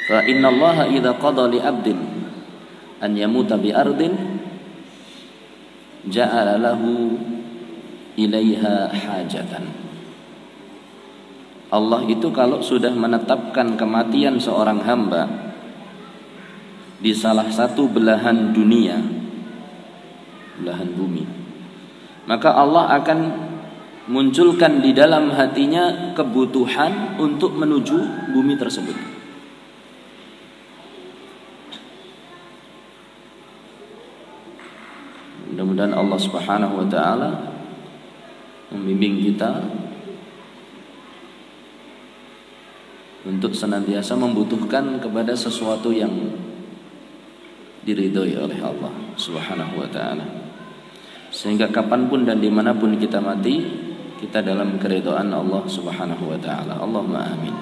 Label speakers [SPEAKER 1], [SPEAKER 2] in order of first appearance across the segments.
[SPEAKER 1] Fa innallaha idza qada li 'abdin an yamuta bi ardin ja'ala lahu ilaiha hajatan. Allah itu kalau sudah menetapkan kematian seorang hamba di salah satu belahan dunia, belahan bumi, maka Allah akan munculkan di dalam hatinya kebutuhan untuk menuju bumi tersebut. Mudah-mudahan Allah Subhanahu wa taala membimbing kita untuk senantiasa membutuhkan kepada sesuatu yang diridhoi oleh Allah Subhanahu wa ta'ala, sehingga kapanpun dan dimanapun kita mati, kita dalam keridhaan Allah Subhanahu wa ta'ala. Allahumma amin.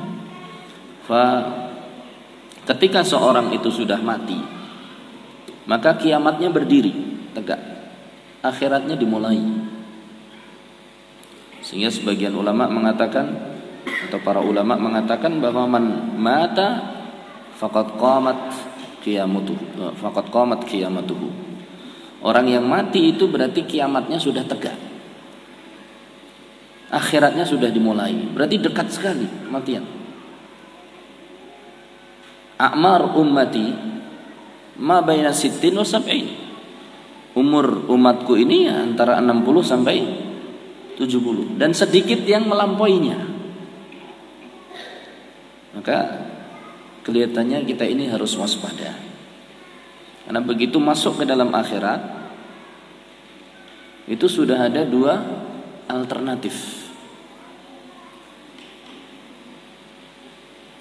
[SPEAKER 1] Ketika seorang itu sudah mati, maka kiamatnya berdiri tegak, akhiratnya dimulai. Sehingga sebagian ulama mengatakan, atau para ulama mengatakan bahwa man mata faqad qamat qiyamatuhu. Orang yang mati itu berarti kiamatnya sudah tegak, akhiratnya sudah dimulai, berarti dekat sekali kematian. A'mar ummati ma baina 60 wa 70. Umur umatku ini ya antara 60 sampai 70, dan sedikit yang melampauinya. Maka kelihatannya kita ini harus waspada, karena begitu masuk ke dalam akhirat itu sudah ada dua alternatif,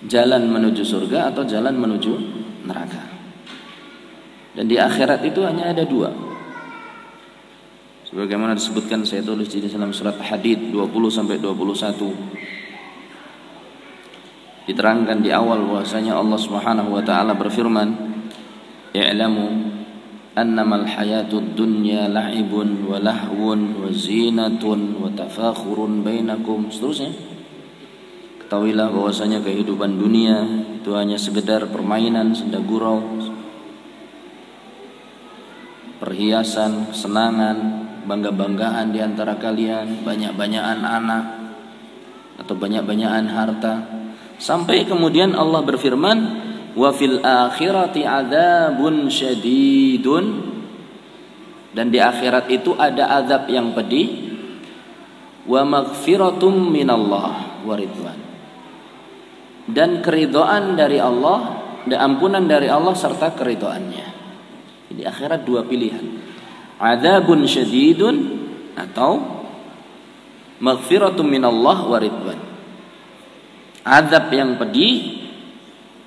[SPEAKER 1] jalan menuju surga atau jalan menuju neraka. Dan di akhirat itu hanya ada dua, sebagaimana disebutkan, saya tulis di dalam surat Hadid 20-21. Diterangkan di awal bahwasanya Allah Subhanahu wa taala berfirman, "I'lamu annamal hayatud dunya la'ibun wa lahwun wa zinatun wa tafakhurun bainakum." Seterusnya. Ketahuilah bahwasanya kehidupan dunia itu hanya sekedar permainan, senda gurau, perhiasan, kesenangan, bangga-banggaan di antara kalian, banyak-banyakan anak atau banyak-banyakan harta. Sampai kemudian Allah berfirman, wa fil akhirati adzabun syadidun, dan di akhirat itu ada azab yang pedih, wa maghfiratum minallah wa ridwan, dan keridhaan dari Allah, dan ampunan dari Allah serta keridhaannya. Di akhirat dua pilihan, adzabun syadidun atau maghfiratum minallah wa ridwan. Azab yang pedih,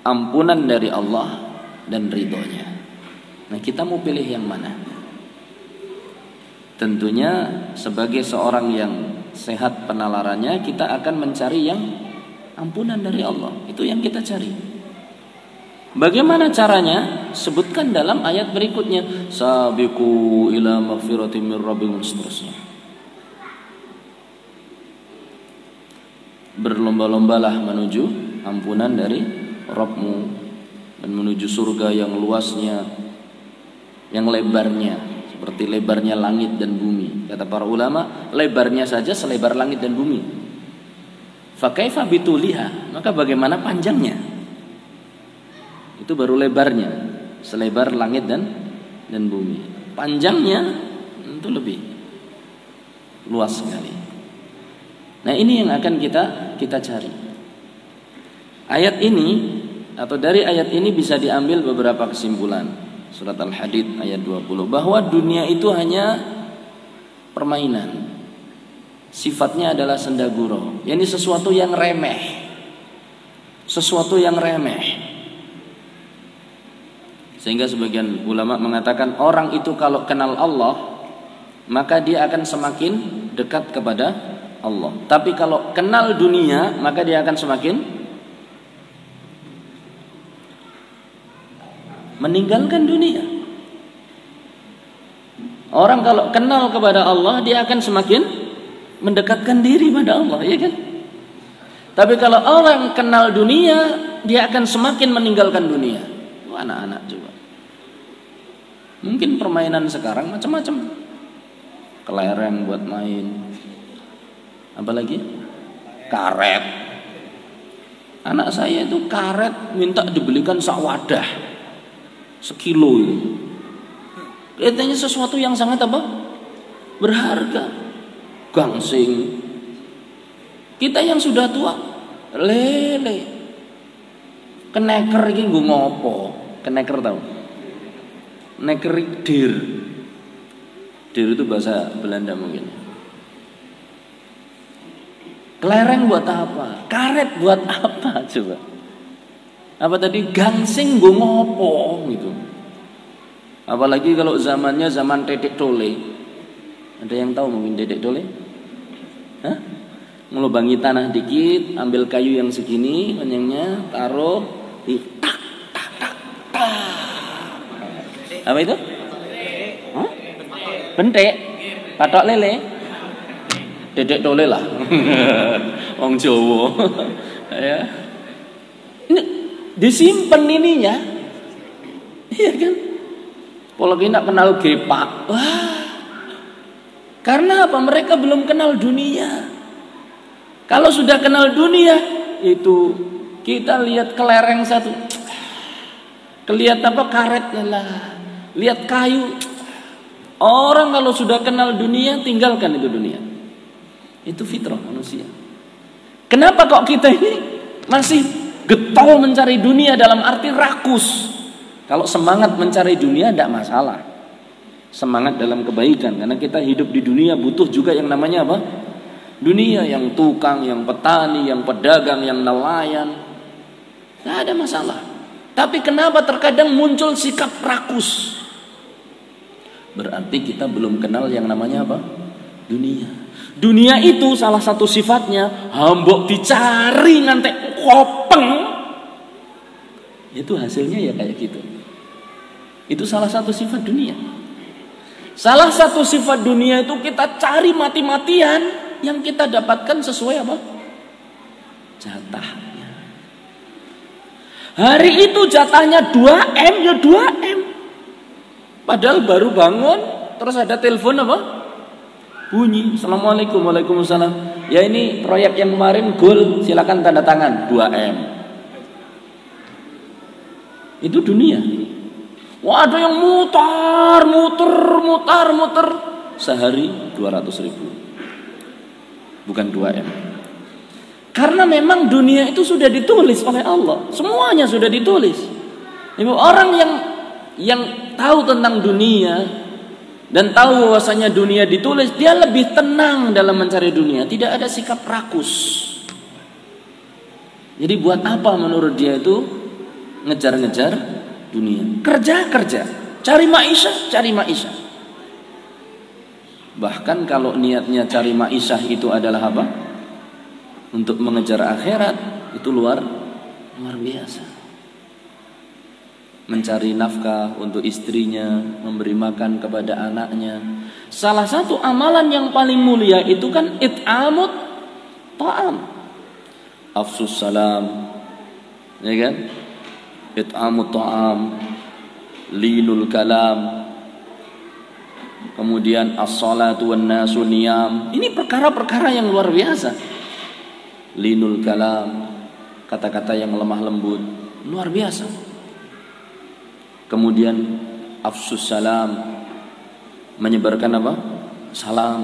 [SPEAKER 1] ampunan dari Allah, dan ridhonya. Nah, kita mau pilih yang mana? Tentunya sebagai seorang yang sehat penalarannya, kita akan mencari yang ampunan dari Allah. Itu yang kita cari. Bagaimana caranya? Sebutkan dalam ayat berikutnya, sabiqu ila maghfiratin min rabbikum, seterusnya. Berlomba-lombalah menuju ampunan dari Rabbmu dan menuju surga yang luasnya, yang lebarnya seperti lebarnya langit dan bumi. Kata para ulama, lebarnya saja selebar langit dan bumi. Fa kaifa bituliha, maka bagaimana panjangnya? Itu baru lebarnya, selebar langit dan bumi. Panjangnya itu lebih luas sekali. Nah, ini yang akan kita cari. Ayat ini, atau dari ayat ini bisa diambil beberapa kesimpulan. Surat Al-Hadid ayat 20, bahwa dunia itu hanya permainan. Sifatnya adalah senda gurau, yakni sesuatu yang remeh. Sesuatu yang remeh. Sehingga sebagian ulama mengatakan orang itu kalau kenal Allah, maka dia akan semakin dekat kepada Allah. Tapi kalau kenal dunia, maka dia akan semakin meninggalkan dunia. Orang kalau kenal kepada Allah, dia akan semakin mendekatkan diri pada Allah, ya kan? Tapi kalau orang kenal dunia, dia akan semakin meninggalkan dunia. Anak-anak juga. Mungkin permainan sekarang macam-macam. Kelereng buat main. Apalagi? Karet. Anak saya itu karet minta dibelikan sak wadah. Sekilo itu. Kelihatannya sesuatu yang sangat apa? Berharga. Gangsing. Kita yang sudah tua, lele. Keneker iki nggo ngopo? Keneker tahu? Neker dir. Dir itu bahasa Belanda mungkin. Kelereng buat apa? Karet buat apa coba? Apa tadi? Gangsing nggo ngopo gitu. Apalagi kalau zamannya zaman Dedek Dole. Ada yang tahu mungkin Dedek Dole? Hah? Ngelubangi tanah dikit, ambil kayu yang segini, panjangnya, taruh di tak tak tak tak. Apa itu? Hah? Bentek, patok lele. Dedek Dole lah. Wong Jawa. Ya. Ini disimpan ininya. Iya kan? Kalau kita kenal gepak. Wah. Karena apa? Mereka belum kenal dunia. Kalau sudah kenal dunia, itu kita lihat kelereng satu, lihat apa karetnya lah, lihat kayu. Orang kalau sudah kenal dunia, tinggalkan itu dunia. Itu fitrah manusia. Kenapa kok kita ini masih getol mencari dunia dalam arti rakus? Kalau semangat mencari dunia tidak masalah. Semangat dalam kebaikan, karena kita hidup di dunia butuh juga yang namanya apa? Dunia, yang tukang, yang petani, yang pedagang, yang nelayan. Tidak ada masalah. Tapi kenapa terkadang muncul sikap rakus? Berarti kita belum kenal yang namanya apa? Dunia. Dunia itu salah satu sifatnya hambok dicari ngantek kopeng. Itu hasilnya ya kayak gitu. Itu salah satu sifat dunia. Salah satu sifat dunia itu kita cari mati-matian. Yang kita dapatkan sesuai apa? Jatahnya. Hari itu jatahnya 2M, ya 2M. Padahal baru bangun, terus ada telepon apa? Bunyi. Assalamualaikum, waalaikumsalam. Ya ini proyek yang kemarin goal, silakan tanda tangan 2M. Itu dunia. Wah, ada yang mutar sehari 200.000. Bukan 2M. Karena memang dunia itu sudah ditulis oleh Allah. Semuanya sudah ditulis. Ibu, orang yang tahu tentang dunia dan tahu bahwasanya dunia ditulis, dia lebih tenang dalam mencari dunia. Tidak ada sikap rakus. Jadi buat apa menurut dia itu ngejar-ngejar dunia? Kerja, cari maisha. Bahkan kalau niatnya cari ma'isyah itu adalah apa? Untuk mengejar akhirat, itu luar biasa. Mencari nafkah untuk istrinya, memberi makan kepada anaknya. Salah satu amalan yang paling mulia itu kan it'amut ta'am. Afsus salam. Ya kan? It'amut ta'am. Linul kalam. Kemudian as-salatu wan nasu niyam. Ini perkara-perkara yang luar biasa. Linul kalam, kata-kata yang lemah lembut, luar biasa. Kemudian afsus salam, menyebarkan apa? Salam.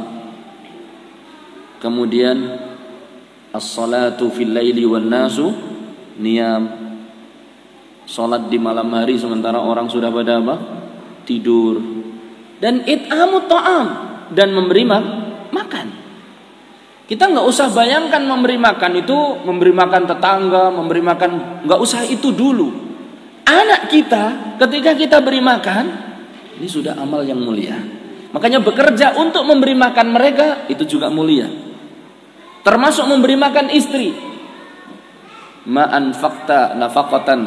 [SPEAKER 1] Kemudian as-salatu fil laili wan nasu niyam. Salat di malam hari sementara orang sudah pada apa? Tidur. Dan it'amut ta'am, dan memberi makan. Kita nggak usah bayangkan memberi makan itu memberi makan tetangga, memberi makan, nggak usah itu dulu. Anak kita ketika kita beri makan, ini sudah amal yang mulia. Makanya bekerja untuk memberi makan mereka itu juga mulia. Termasuk memberi makan istri. Ma anfaqta nafaqatan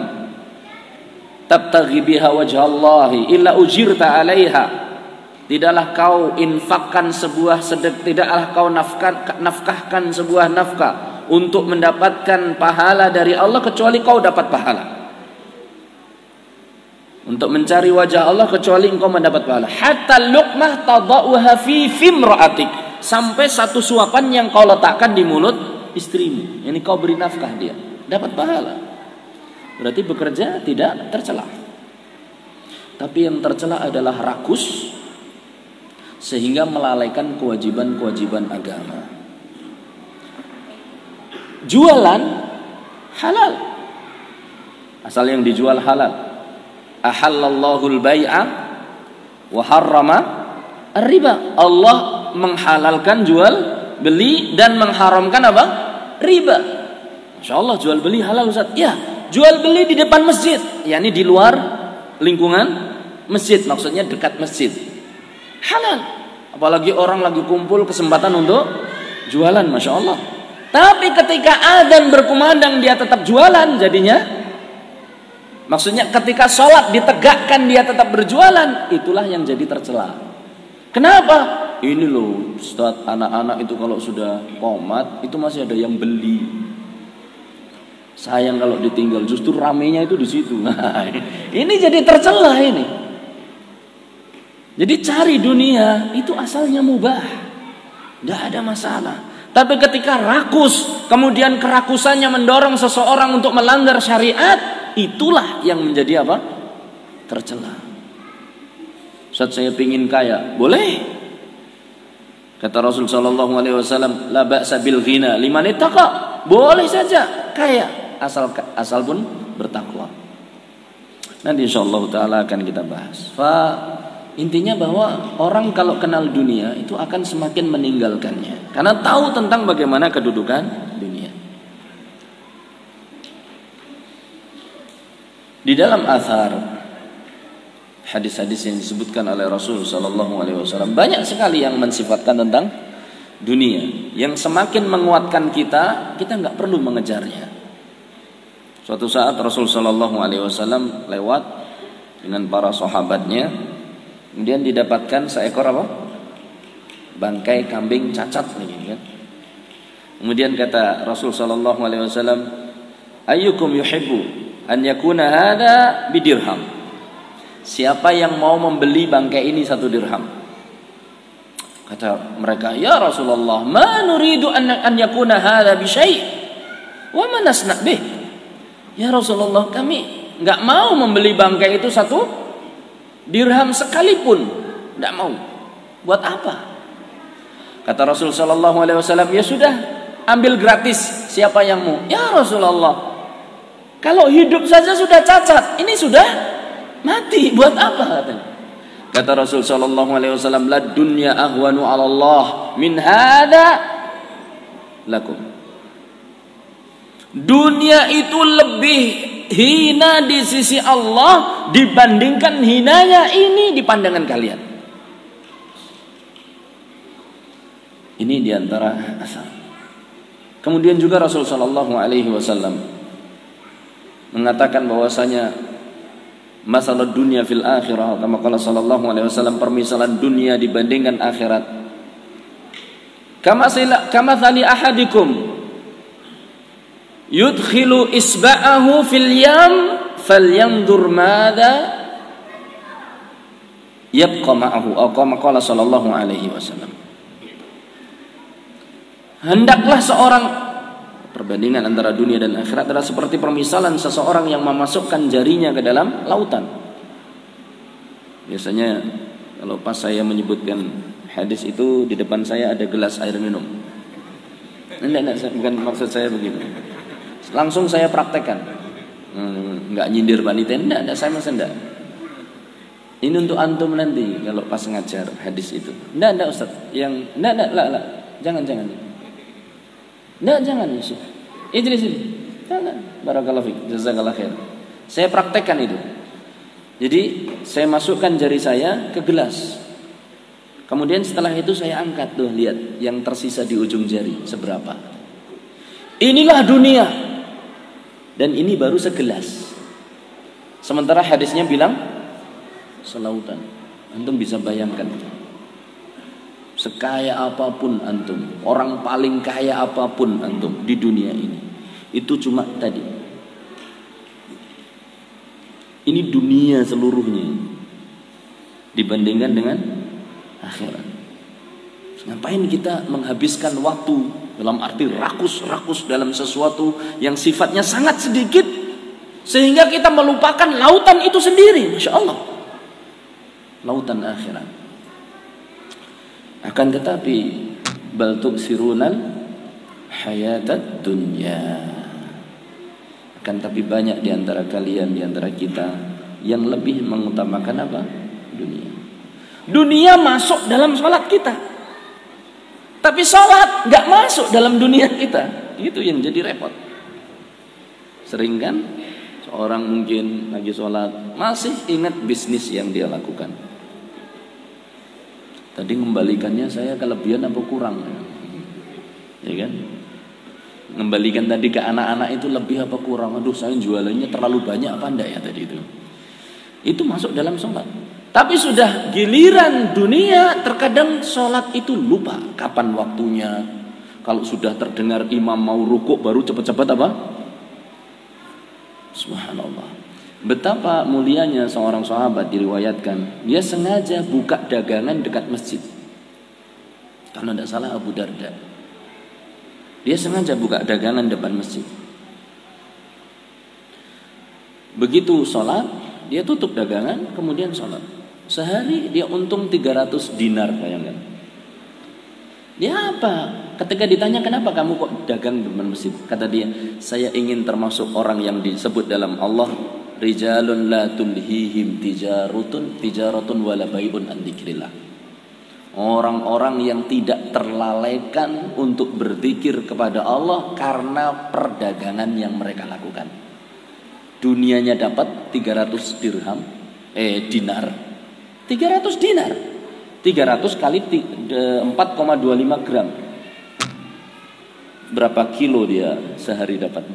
[SPEAKER 1] tabtaghi biha wajhallahi illa ujirta 'alaiha. Tidaklah kau infakkan sebuah tidaklah kau nafkahkan sebuah nafkah untuk mendapatkan pahala dari Allah kecuali kau dapat pahala. Untuk mencari wajah Allah kecuali engkau mendapat pahala. Hatta luqmah tadauha fi fimra'atik, sampai satu suapan yang kau letakkan di mulut istrimu, ini kau beri nafkah dia, dapat pahala. Berarti bekerja tidak tercela. Tapi yang tercela adalah rakus sehingga melalaikan kewajiban-kewajiban agama. Jualan halal, asal yang dijual halal. Ahallallahu al-bai'a wa harrama ar-riba. Allah menghalalkan jual beli dan mengharamkan apa? Riba. Insyaallah jual beli halal Ustaz. Ya, jual beli di depan masjid, yakni di luar lingkungan masjid, maksudnya dekat masjid. Halal. Apalagi orang lagi kumpul kesempatan untuk jualan, Masya Allah. Tapi ketika adzan berkumandang dia tetap jualan jadinya. Maksudnya ketika sholat ditegakkan dia tetap berjualan, itulah yang jadi tercela. Kenapa? Ini loh Ustaz, anak-anak itu kalau sudah qomat itu masih ada yang beli. Sayang kalau ditinggal, justru ramenya itu di situ. Nah, ini jadi tercela ini. Jadi cari dunia itu asalnya mubah, tidak ada masalah. Tapi ketika rakus, kemudian kerakusannya mendorong seseorang untuk melanggar syariat, itulah yang menjadi apa? Tercela. Ustaz, saya pingin kaya, boleh. Kata Rasul sallallahu alaihi wasallam, la ba'sa bil ghina liman ittaqa. Boleh saja kaya, asal pun bertakwa. Nanti insyaallah taala akan kita bahas. Intinya bahwa orang kalau kenal dunia itu akan semakin meninggalkannya karena tahu tentang bagaimana kedudukan dunia. Di dalam athar, hadis-hadis yang disebutkan oleh Rasul sallallahu alaihi wasallam banyak sekali yang mensifatkan tentang dunia, yang semakin menguatkan kita nggak perlu mengejarnya. Suatu saat Rasul sallallahu alaihi wasallam lewat dengan para sahabatnya, kemudian didapatkan seekor apa? Bangkai kambing cacat nih, kan? Kemudian kata Rasul sallallahu alaihi wasallam, ayyukum yuhibbu an yakuna hada bidirham. Siapa yang mau membeli bangkai ini 1 dirham? Kata mereka, ya Rasulullah, ma nuridu an yakuna hada bi syai' wa ma nasna' bih. Ya Rasulullah, kami enggak mau membeli bangkai itu 1 dirham sekalipun, tidak mau. Buat apa? Kata Rasul sallallahu alaihi wasallam, ya sudah, ambil gratis siapa yang mau. Ya Rasulullah, kalau hidup saja sudah cacat, ini sudah mati, buat apa katanya? Kata Rasul sallallahu alaihi wasallam, la dunya ahwanu 'ala Allah min hada lakum. Dunia itu lebih hina di sisi Allah dibandingkan hinanya ini di pandangan kalian. Ini diantara asal. Kemudian juga Rasul sallallahu alaihi wasallam mengatakan bahwasanya masalah dunia fil akhirah, kama qala sallallahu alaihi wasallam, permisalan dunia dibandingkan akhirat. Kama thali ahadikum yudkhilu isba'ahu fil yam falyanzur madza yabqa ma'ahu, atau kama qala sallallahu alaihi wasallam. Hendaklah seorang, perbandingan antara dunia dan akhirat adalah seperti permisalan seseorang yang memasukkan jarinya ke dalam lautan. Biasanya kalau pas saya menyebutkan hadis itu, di depan saya ada gelas air minum. Enggak, bukan maksud saya begitu. Langsung saya praktekkan. Enggak nyindir panitia, enggak, saya masih enggak. Ini untuk antum nanti kalau pas ngajar hadis itu. Enggak Ustaz. Yang enggak, jangan. Enggak, jangan ya Syekh. Idris ini. Jangan. Barakallahu fiik, jazakallahu khair. Saya praktekkan itu. Jadi saya masukkan jari saya ke gelas. Kemudian setelah itu saya angkat, tuh lihat yang tersisa di ujung jari seberapa. Inilah dunia. Dan ini baru segelas. Sementara hadisnya bilang selautan. Antum bisa bayangkan. sekaya apapun antum, orang paling kaya apapun antum di dunia ini, itu cuma tadi. Ini dunia seluruhnya dibandingkan dengan akhirat. Ngapain kita menghabiskan waktu dalam arti rakus-rakus dalam sesuatu yang sifatnya sangat sedikit, sehingga kita melupakan lautan itu sendiri. Masya Allah, lautan akhirat. Akan tetapi bal tu'sirunal hayatad dunya. Akan tapi banyak di antara kalian, di antara kita yang lebih mengutamakan apa? Dunia. Dunia masuk dalam sholat kita, tapi sholat gak masuk dalam dunia kita. Itu yang jadi repot. Sering kan seorang mungkin lagi sholat masih ingat bisnis yang dia lakukan. Tadi mengembalikannya saya kelebihan apa kurang? Ya kan? Mengembalikan tadi ke anak-anak itu lebih apa kurang? Aduh, saya jualannya terlalu banyak apa enggak ya tadi itu? Itu masuk dalam sholat. Tapi sudah giliran dunia, terkadang sholat itu lupa kapan waktunya. Kalau sudah terdengar imam mau rukuk baru cepat-cepat apa? Subhanallah. Betapa mulianya seorang sahabat diriwayatkan, dia sengaja buka dagangan dekat masjid. Kalau tidak salah Abu Darda. Dia sengaja buka dagangan depan masjid. Begitu sholat, dia tutup dagangan, kemudian sholat. Sehari dia untung 300 dinar, bayangkan. Dia apa? Ketika ditanya kenapa kamu kok dagang depan masjid, kata dia, saya ingin termasuk orang yang disebut dalam Allah, rijalun la tulhihim tijaratun wala bai'un an dzikrillah. Orang-orang yang tidak terlalaikan untuk berzikir kepada Allah karena perdagangan yang mereka lakukan. Dunianya dapat 300 dinar. 300 dinar. 300 kali 4,25 gram. Berapa kilo dia sehari dapat?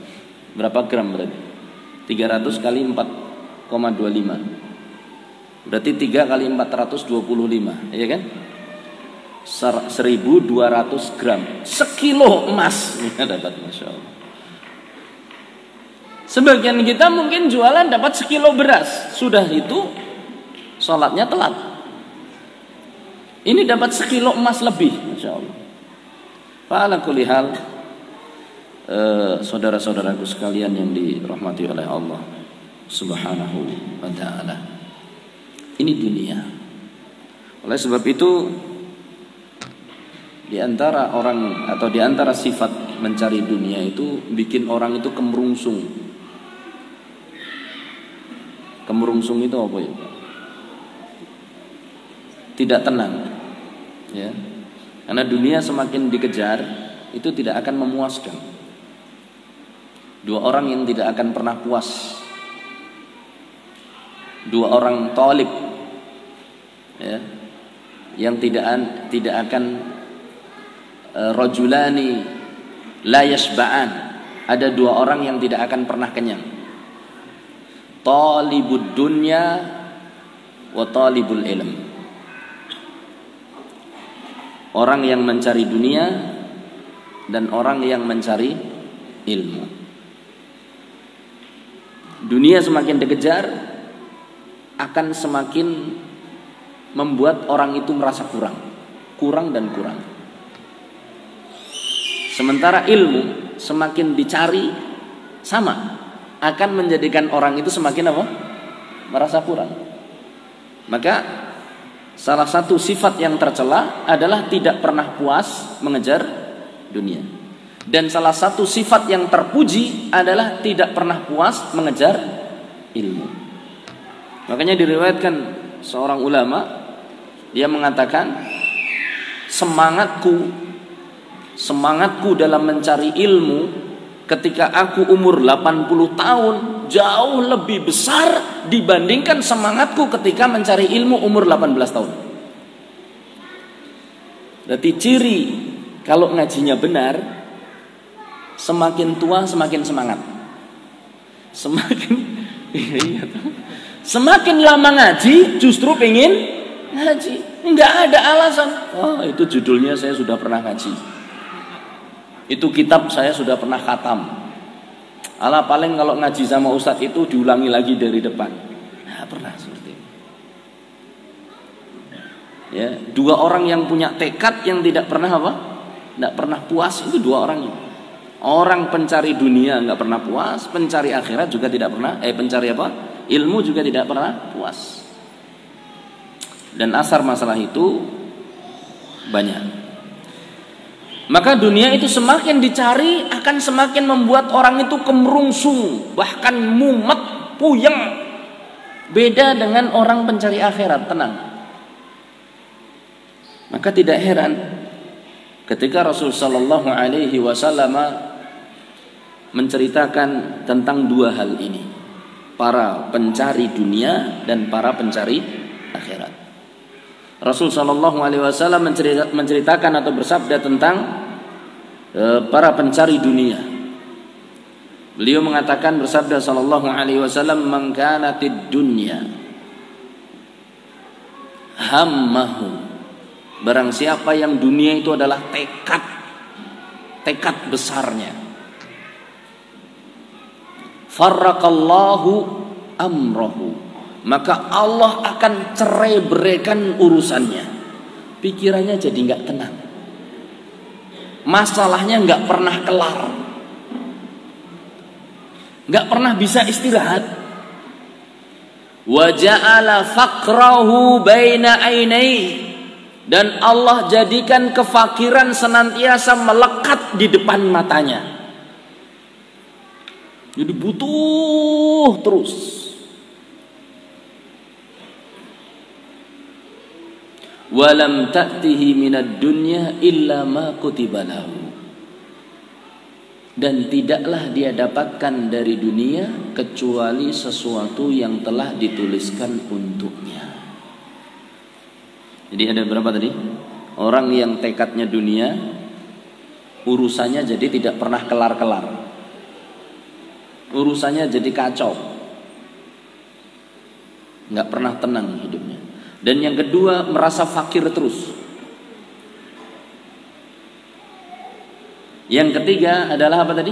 [SPEAKER 1] Berapa gram berarti? 300 kali 4,25. Berarti 3 kali 425, ya kan? 1.200 gram. Sekilo emas dapat, Masya Allah. Sebagian kita mungkin jualan dapat sekilo beras, sudah itu sholatnya telat. Ini dapat sekilo emas lebih, Masya Allah. Fa'ala kulli hal, saudara-saudaraku sekalian yang dirahmati oleh Allah Subhanahu wa ta'ala, ini dunia. Oleh sebab itu, di antara orang atau di antara sifat mencari dunia itu bikin orang itu kemerungsung. Kemerungsung itu apa ya? Tidak tenang, ya. Karena dunia semakin dikejar itu tidak akan memuaskan. Dua orang yang tidak akan pernah puas, dua orang talib, ya, yang tidak akan rajulani la yashba'an. Ada dua orang yang tidak akan pernah kenyang. Talibud dunya wa talibul ilm. Orang yang mencari dunia dan orang yang mencari ilmu. Dunia semakin dikejar akan semakin membuat orang itu merasa kurang dan kurang. Sementara ilmu semakin dicari sama, akan menjadikan orang itu semakin apa? Merasa kurang. Maka salah satu sifat yang tercela adalah tidak pernah puas mengejar dunia. Dan salah satu sifat yang terpuji adalah tidak pernah puas mengejar ilmu. Makanya diriwayatkan seorang ulama, dia mengatakan, semangatku dalam mencari ilmu ketika aku umur 80 tahun jauh lebih besar dibandingkan semangatku ketika mencari ilmu umur 18 tahun. Berarti ciri kalau ngajinya benar, semakin tua semakin semangat. Semakin lama ngaji justru pengen ngaji. Nggak ada alasan. Oh, itu judulnya saya sudah pernah ngaji. Itu kitab saya sudah pernah khatam. Alah paling kalau ngaji sama ustadz itu diulangi lagi dari depan. Nah, pernah seperti itu. Ya, dua orang yang punya tekad yang tidak pernah apa? Tidak pernah puas, itu dua orang ini. Orang pencari dunia nggak pernah puas, pencari akhirat juga tidak pernah. Pencari apa? Ilmu juga tidak pernah puas. Dan asar masalah itu banyak. Maka dunia itu semakin dicari akan semakin membuat orang itu kemerungsung, bahkan mumet, puyeng. Beda dengan orang pencari akhirat, tenang. Maka tidak heran ketika Rasul sallallahu alaihi wasallam menceritakan tentang dua hal ini, para pencari dunia dan para pencari akhirat. Rasul sallallahu alaihi wasallam menceritakan atau bersabda tentang para pencari dunia. Beliau mengatakan, bersabda sallallahu alaihi wasallam, "Man kanatid dunya hammahu." Barang siapa yang dunia itu adalah tekad besarnya, farraqallahu amrahu, maka Allah akan cerai beraikan urusannya. Pikirannya jadi nggak tenang, masalahnya nggak pernah kelar, nggak pernah bisa istirahat. Wa ja'ala faqrahu baina ainaihi, dan Allah jadikan kefakiran senantiasa melekat di depan matanya. Jadi butuh terus. Walam ta'tihi minad dunya illa ma kutiba lahu, dan tidaklah dia dapatkan dari dunia kecuali sesuatu yang telah dituliskan untuknya. Jadi ada berapa tadi? Orang yang tekadnya dunia, urusannya jadi tidak pernah kelar-kelar, urusannya jadi kacau, nggak pernah tenang hidupnya. Dan yang kedua, merasa fakir terus. Yang ketiga adalah apa tadi?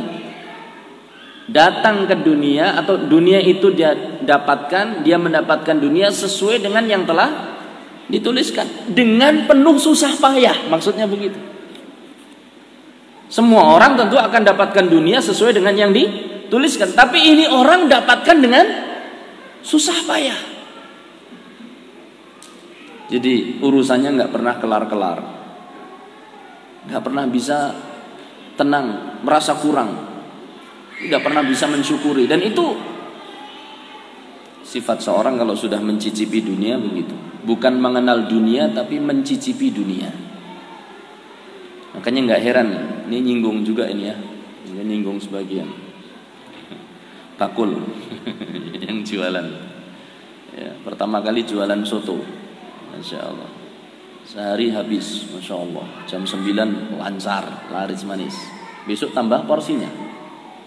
[SPEAKER 1] Datang ke dunia, atau dunia itu dia dapatkan, dia mendapatkan dunia sesuai dengan yang telah dituliskan, dengan penuh susah payah. Maksudnya begitu. Semua orang tentu akan dapatkan dunia sesuai dengan yang dituliskan, tapi ini orang dapatkan dengan susah payah. Jadi urusannya nggak pernah kelar-kelar, nggak pernah bisa tenang, merasa kurang, nggak pernah bisa mensyukuri. Dan itu sifat seorang kalau sudah mencicipi dunia begitu. Bukan mengenal dunia, tapi mencicipi dunia. Makanya nggak heran, ini nyinggung juga ini ya, ini nyinggung sebagian. Bakul yang jualan. Ya, pertama kali jualan soto, Masya Allah, sehari habis, Masya Allah. Jam 9 lancar, laris manis. Besok tambah porsinya,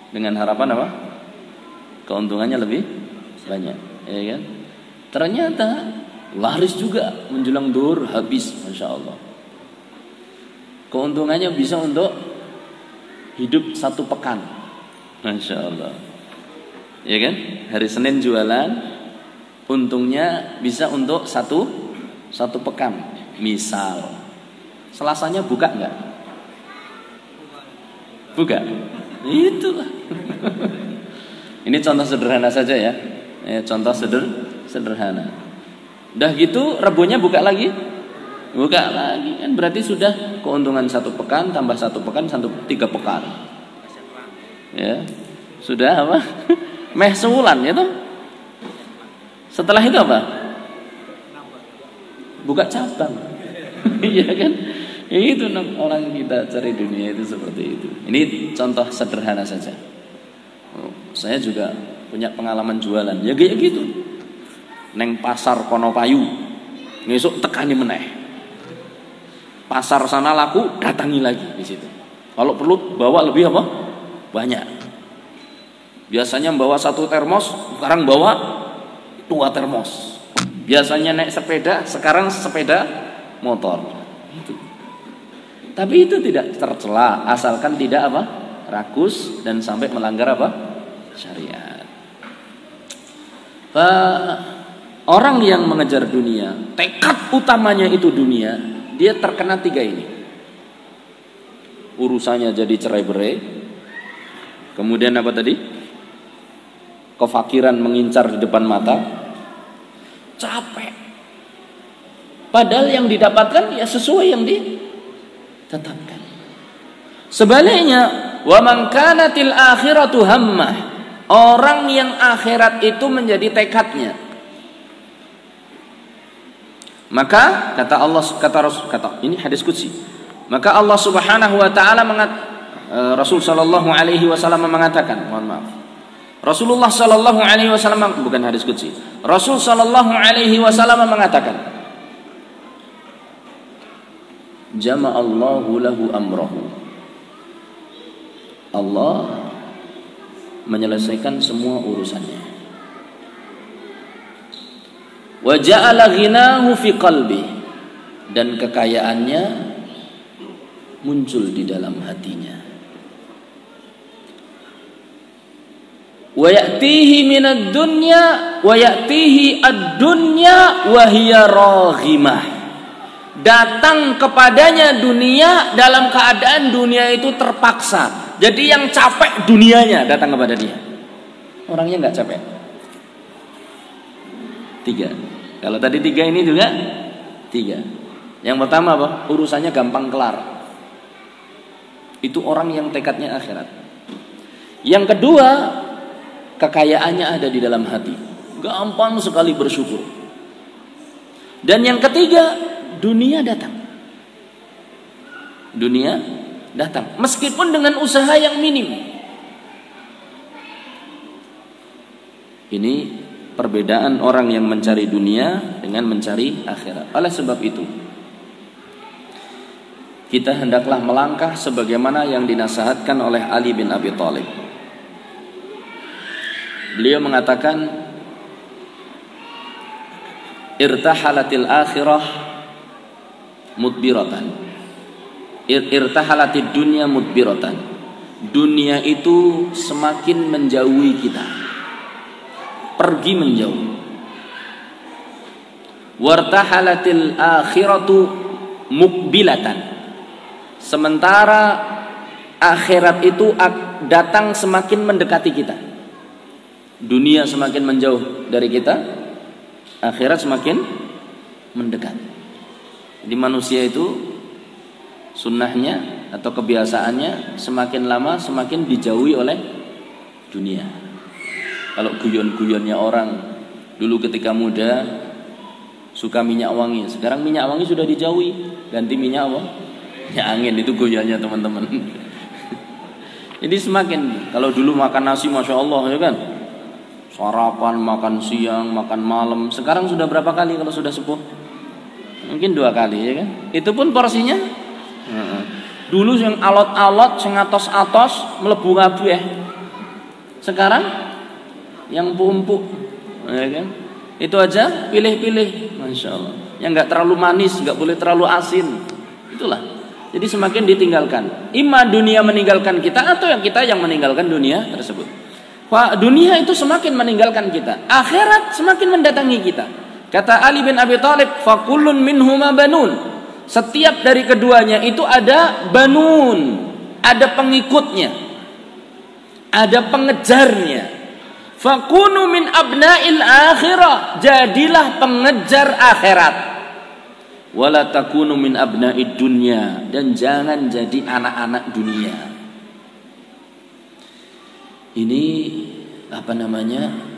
[SPEAKER 1] dengan harapan apa? Keuntungannya lebih banyak, ya kan? Ternyata laris juga, menjelang duhur habis, Masya Allah. Keuntungannya bisa untuk hidup 1 pekan, Masya Allah. Ya kan? Hari Senin jualan, untungnya bisa untuk satu pekan. Misal Selasanya buka enggak? Buka. Itulah. Ini contoh sederhana saja ya. Contoh sederhana. Udah gitu Rebunya buka lagi? Buka lagi. Kan berarti sudah keuntungan 1 pekan tambah 1 pekan 3 pekan. Ya. Sudah apa? Meh sebulan ya toh? Setelah itu apa? Buka cabang. Iya kan? Itu orang kita cari dunia itu seperti itu. Ini contoh sederhana saja. Saya juga punya pengalaman jualan. Ya kayak gitu. Neng pasar Konopayu, ngesuk tekani meneh. Pasar sana laku, datangi lagi di situ. Kalau perlu bawa lebih apa? Banyak. Biasanya bawa 1 termos, sekarang bawa 2 termos. Biasanya naik sepeda, sekarang sepeda motor. Itu. Tapi itu tidak tercela asalkan tidak apa? Rakus dan sampai melanggar apa? Syariat. Orang yang mengejar dunia, tekad utamanya itu dunia, dia terkena 3 ini. Urusannya jadi cerai-berai. Kemudian apa tadi? Kefakiran mengincar di depan mata. Capek. Padahal yang didapatkan ya sesuai yang ditetapkan. Sebaliknya, wa man kanatil akhiratu hammah. Orang yang akhirat itu menjadi tekadnya. Maka kata Allah, ini hadis qudsi. Maka Allah Subhanahu wa taala Rasul sallallahu alaihi wasallam mengatakan, mohon maaf. Rasulullah sallallahu alaihi wasallam, bukan hadis qudsi. Rasul sallallahu alaihi wasallam mengatakan, jama'allahu lahu amrahu. Allah menyelesaikan semua urusannya. Wa ja'ala ghinahu fi qalbi, dan kekayaannya muncul di dalam hatinya. Wa ya'tihi minad dunya wa ya'tihi ad-dunya wa hiya raghimah. Datang kepadanya dunia dalam keadaan dunia itu terpaksa. Jadi yang capek dunianya datang kepada dia. Orangnya nggak capek. 3. Kalau tadi 3 ini juga 3. Yang pertama apa? Urusannya gampang kelar. Itu orang yang tekadnya akhirat. Yang kedua, kekayaannya ada di dalam hati. Gampang sekali bersyukur. Dan yang ketiga, dunia datang. Dunia datang. Meskipun dengan usaha yang minim. Ini perbedaan orang yang mencari dunia dengan mencari akhirat. Oleh sebab itu, kita hendaklah melangkah sebagaimana yang dinasihatkan oleh Ali bin Abi Thalib. Beliau mengatakan, irtahalatil akhirah mudbiratan. Irtahalatid dunya mudbiratan. Dunia itu semakin menjauhi kita. Pergi menjauh. Wartahalatil akhiratu mukbilatan. Sementara akhirat itu datang semakin mendekati kita. Dunia semakin menjauh dari kita, akhirat semakin mendekat. Di manusia itu sunnahnya atau kebiasaannya semakin lama semakin dijauhi oleh dunia. Kalau guyon-guyonnya orang dulu ketika muda suka minyak wangi, sekarang minyak wangi sudah dijauhi, ganti minyak apa? Minyak angin. Itu guyonnya teman-teman. Jadi semakin, kalau dulu makan nasi masya Allah ya kan, sarapan, makan siang, makan malam. Sekarang sudah berapa kali kalau sudah sepuh? Mungkin 2 kali ya kan. Itu pun porsinya. Dulu yang alot-alot, yang atos-atos, melebu kabeh. Sekarang yang empuk-empuk, ya kan? Itu aja pilih-pilih, masya Allah. Yang nggak terlalu manis, nggak boleh terlalu asin. Itulah. Jadi semakin ditinggalkan. Ima dunia meninggalkan kita atau yang kita yang meninggalkan dunia tersebut. Wah, dunia itu semakin meninggalkan kita. Akhirat semakin mendatangi kita. Kata Ali bin Abi Thalib, fakullun minhuma banun. Setiap dari keduanya itu ada banun, ada pengikutnya, ada pengejarnya. Fakunu min abna'il akhirah, jadilah pengejar akhirat. Wala takunu min abna'id dunya, dan jangan jadi anak-anak dunia. Ini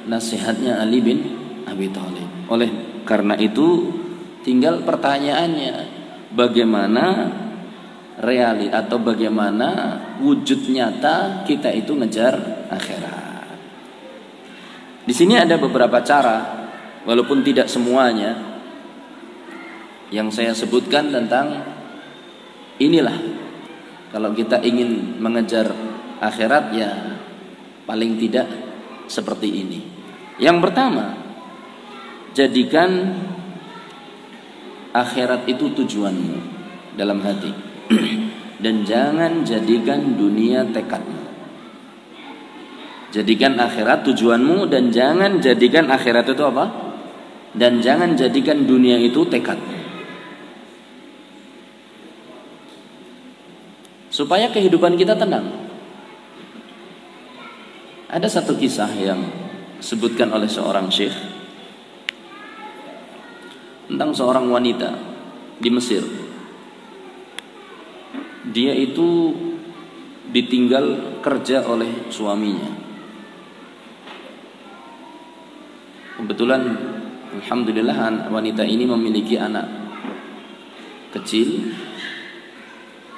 [SPEAKER 1] nasihatnya Ali bin Abi Thalib. Oleh karena itu tinggal pertanyaannya, bagaimana atau bagaimana wujud nyata kita itu ngejar akhirat. Di sini ada beberapa cara, walaupun tidak semuanya yang saya sebutkan tentang inilah. Kalau kita ingin mengejar akhirat ya paling tidak seperti ini. Yang pertama, jadikan akhirat itu tujuanmu dalam hati. Dan jangan jadikan dunia tekadmu. Jadikan akhirat tujuanmu dan jangan jadikan akhirat itu apa? Dan jangan jadikan dunia itu tekadmu. Supaya kehidupan kita tenang. Ada satu kisah yang disebutkan oleh seorang syekh tentang seorang wanita di Mesir. Dia itu ditinggal kerja oleh suaminya. Kebetulan alhamdulillah wanita ini memiliki anak kecil,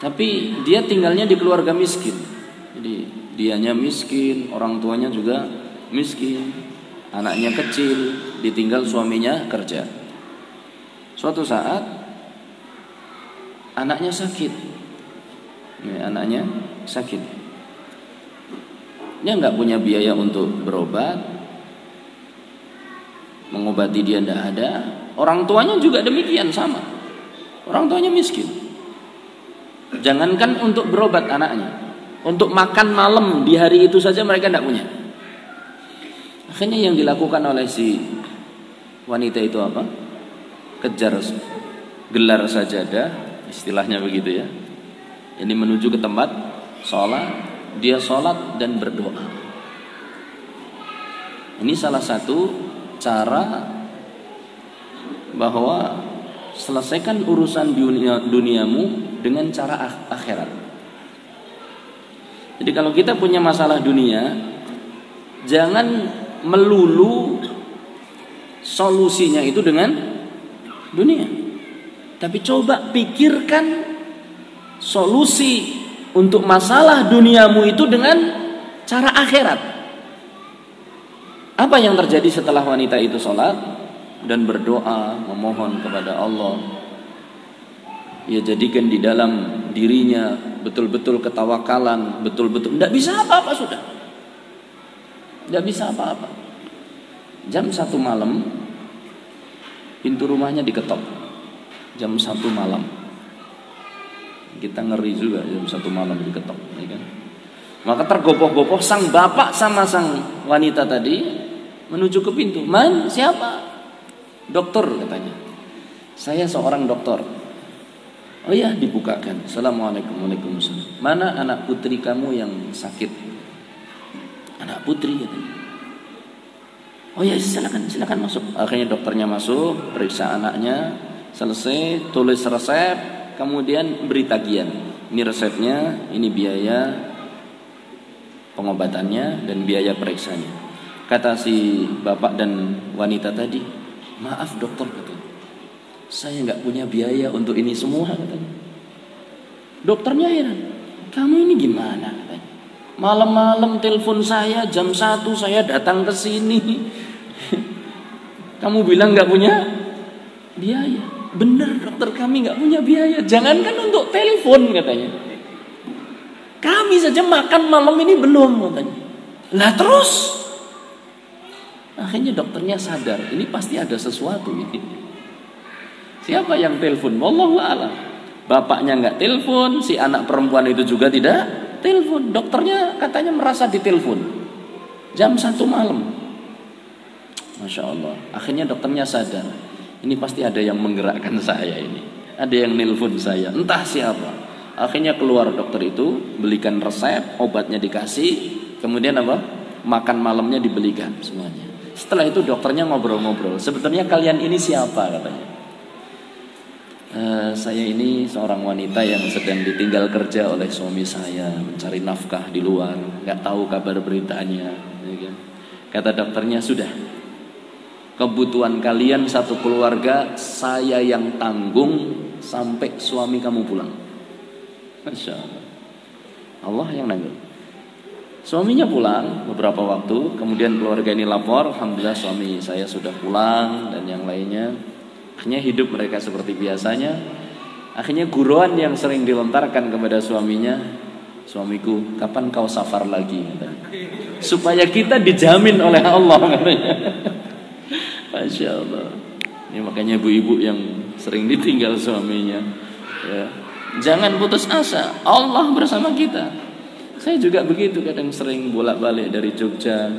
[SPEAKER 1] tapi dia tinggalnya di keluarga miskin. Jadi dianya miskin, orang tuanya juga miskin, anaknya kecil, ditinggal suaminya kerja. Suatu saat anaknya sakit. Anaknya sakit. Dia nggak punya biaya untuk berobat. Mengobati dia tidak ada. Orang tuanya juga demikian sama. Orang tuanya miskin. Jangankan untuk berobat anaknya, untuk makan malam di hari itu saja mereka tidak punya. Akhirnya yang dilakukan oleh si wanita itu apa? Kejar gelar sajadah, istilahnya begitu ya. Ini menuju ke tempat sholat. Dia sholat dan berdoa. Ini salah satu cara bahwa selesaikan urusan duniamu dengan cara akhirat. Jadi kalau kita punya masalah dunia, jangan melulu solusinya itu dengan dunia. Tapi coba pikirkan solusi untuk masalah duniamu itu dengan cara akhirat. Apa yang terjadi setelah wanita itu sholat dan berdoa memohon kepada Allah? Ya jadikan di dalam dirinya betul-betul ketawakalan, betul-betul tidak bisa apa-apa sudah. Tidak bisa apa-apa. Jam 1 malam pintu rumahnya diketok. Jam 1 malam. Kita ngeri juga jam 1 malam diketok, ya kan? Maka tergopoh-gopoh sang bapak sama sang wanita tadi menuju ke pintu. Man, siapa? Dokter katanya. Saya seorang dokter. Oh ya, dibukakan. Assalamualaikum. Waalaikumsalam. Mana anak putri kamu yang sakit? Anak putri katanya. Oh ya, silakan masuk. Akhirnya dokternya masuk, periksa anaknya, selesai, tulis resep, kemudian beri tagihan. Ini resepnya, ini biaya pengobatannya dan biaya periksanya. Kata si bapak dan wanita tadi, maaf dokter katanya, saya nggak punya biaya untuk ini semua katanya. Dokternya heran, kamu ini gimana katanya? Malam-malam telepon saya jam 1 saya datang ke sini. Kamu bilang nggak punya biaya. Bener dokter, kami nggak punya biaya. Jangankan untuk telepon katanya. Kami saja makan malam ini belum katanya. Lah terus? Akhirnya dokternya sadar, ini pasti ada sesuatu ini. Siapa yang telepon? Wallahu a'lam. Bapaknya nggak telepon, si anak perempuan itu juga tidak telepon. Dokternya katanya merasa ditelepon. Jam 1 malam. Masya Allah. Akhirnya dokternya sadar, ini pasti ada yang menggerakkan saya ini. Ada yang nelpon saya, entah siapa. Akhirnya keluar dokter itu, belikan resep, obatnya dikasih, kemudian apa? Makan malamnya dibelikan semuanya. Setelah itu dokternya ngobrol-ngobrol. Sebetulnya kalian ini siapa katanya? Saya ini seorang wanita yang sedang ditinggal kerja oleh suami saya, mencari nafkah di luar, nggak tahu kabar beritanya. Kata dokternya, sudah, kebutuhan kalian satu keluarga saya yang tanggung sampai suami kamu pulang. Masya Allah. Allah yang nanggung. Suaminya pulang beberapa waktu, kemudian keluarga ini lapor, alhamdulillah suami saya sudah pulang dan yang lainnya. Akhirnya hidup mereka seperti biasanya. Akhirnya guruan yang sering dilontarkan kepada suaminya, suamiku, kapan kau safar lagi? Supaya kita dijamin oleh Allah katanya. Masya Allah. Ini makanya ibu-ibu yang sering ditinggal suaminya. Ya. Jangan putus asa, Allah bersama kita. Saya juga begitu, kadang sering bolak-balik dari Jogja,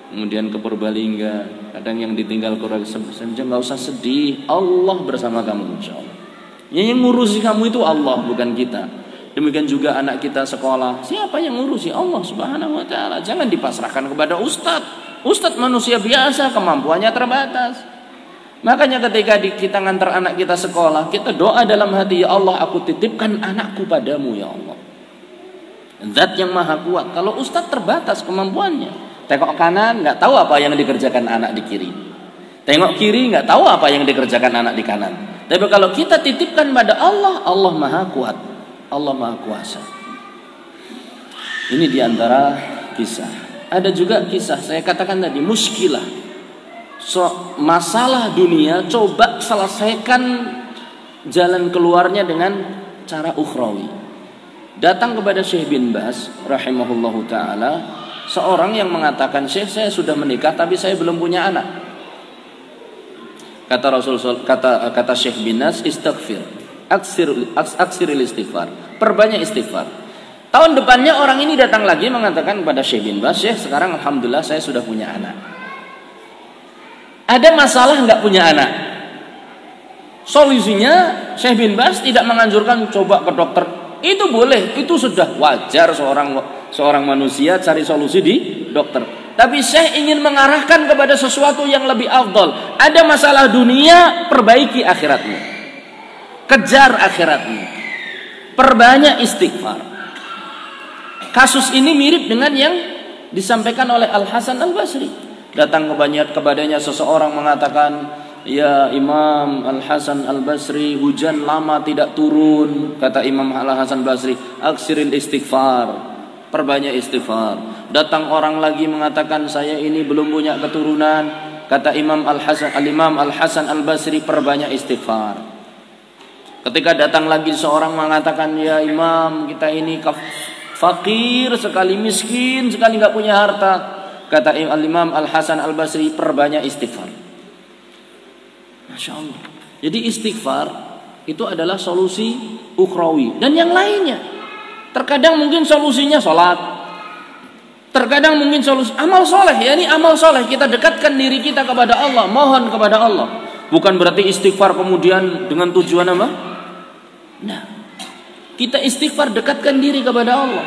[SPEAKER 1] kemudian ke Purbalingga. Kadang yang ditinggal kurang saja, nggak usah sedih, Allah bersama kamu, insya Allah. Yang ngurusi kamu itu Allah, bukan kita. Demikian juga anak kita sekolah, siapa yang ngurusi? Allah Subhanahu wa Ta'ala. Jangan dipasrahkan kepada ustadz. Ustadz manusia biasa, kemampuannya terbatas. Makanya ketika kita ngantar anak kita sekolah, kita doa dalam hati, ya Allah, aku titipkan anakku padamu, ya Allah. Zat yang maha kuat. Kalau ustadz terbatas kemampuannya, tengok kanan nggak tahu apa yang dikerjakan anak di kiri, tengok kiri nggak tahu apa yang dikerjakan anak di kanan. Tapi kalau kita titipkan pada Allah, Allah maha kuat, Allah maha kuasa. Ini diantara kisah. Ada juga kisah, saya katakan tadi, muskilah. Masalah dunia, coba selesaikan jalan keluarnya dengan cara ukhrawi. Datang kepada Syekh bin Baz rahimahullahu ta'ala seorang yang mengatakan, Syekh, saya sudah menikah tapi saya belum punya anak. Kata Syekh bin Baz, istighfir, aksiril istighfar, perbanyak istighfar. Tahun depannya orang ini datang lagi mengatakan kepada Syekh bin Baz, Syekh, sekarang alhamdulillah saya sudah punya anak. Ada masalah nggak punya anak? Solusinya Syekh bin Baz tidak menganjurkan coba ke dokter. Itu boleh, itu sudah wajar seorang manusia cari solusi di dokter. Tapi Syekh ingin mengarahkan kepada sesuatu yang lebih afdal. Ada masalah dunia, perbaiki akhiratmu. Kejar akhiratmu. Perbanyak istighfar. Kasus ini mirip dengan yang disampaikan oleh Al-Hasan Al-Basri. Datang kepadanya seseorang mengatakan, ya Imam Al-Hasan Al-Basri, hujan lama tidak turun. Kata Imam Al-Hasan Al-Basri, aksiril istighfar, perbanyak istighfar. Datang orang lagi mengatakan, saya ini belum punya keturunan. Kata Imam Al-Hasan Al-Basri, perbanyak istighfar. Ketika datang lagi seorang mengatakan, ya Imam, kita ini fakir sekali, miskin sekali, nggak punya harta. Kata Imam Al-Hasan Al-Basri, perbanyak istighfar. Masya Allah. Jadi istighfar itu adalah solusi ukhrawi. Dan yang lainnya, terkadang mungkin solusinya sholat, terkadang mungkin solusi amal soleh. Ya, ini amal soleh, kita dekatkan diri kita kepada Allah, mohon kepada Allah. Bukan berarti istighfar kemudian dengan tujuan apa? Nah, kita istighfar dekatkan diri kepada Allah.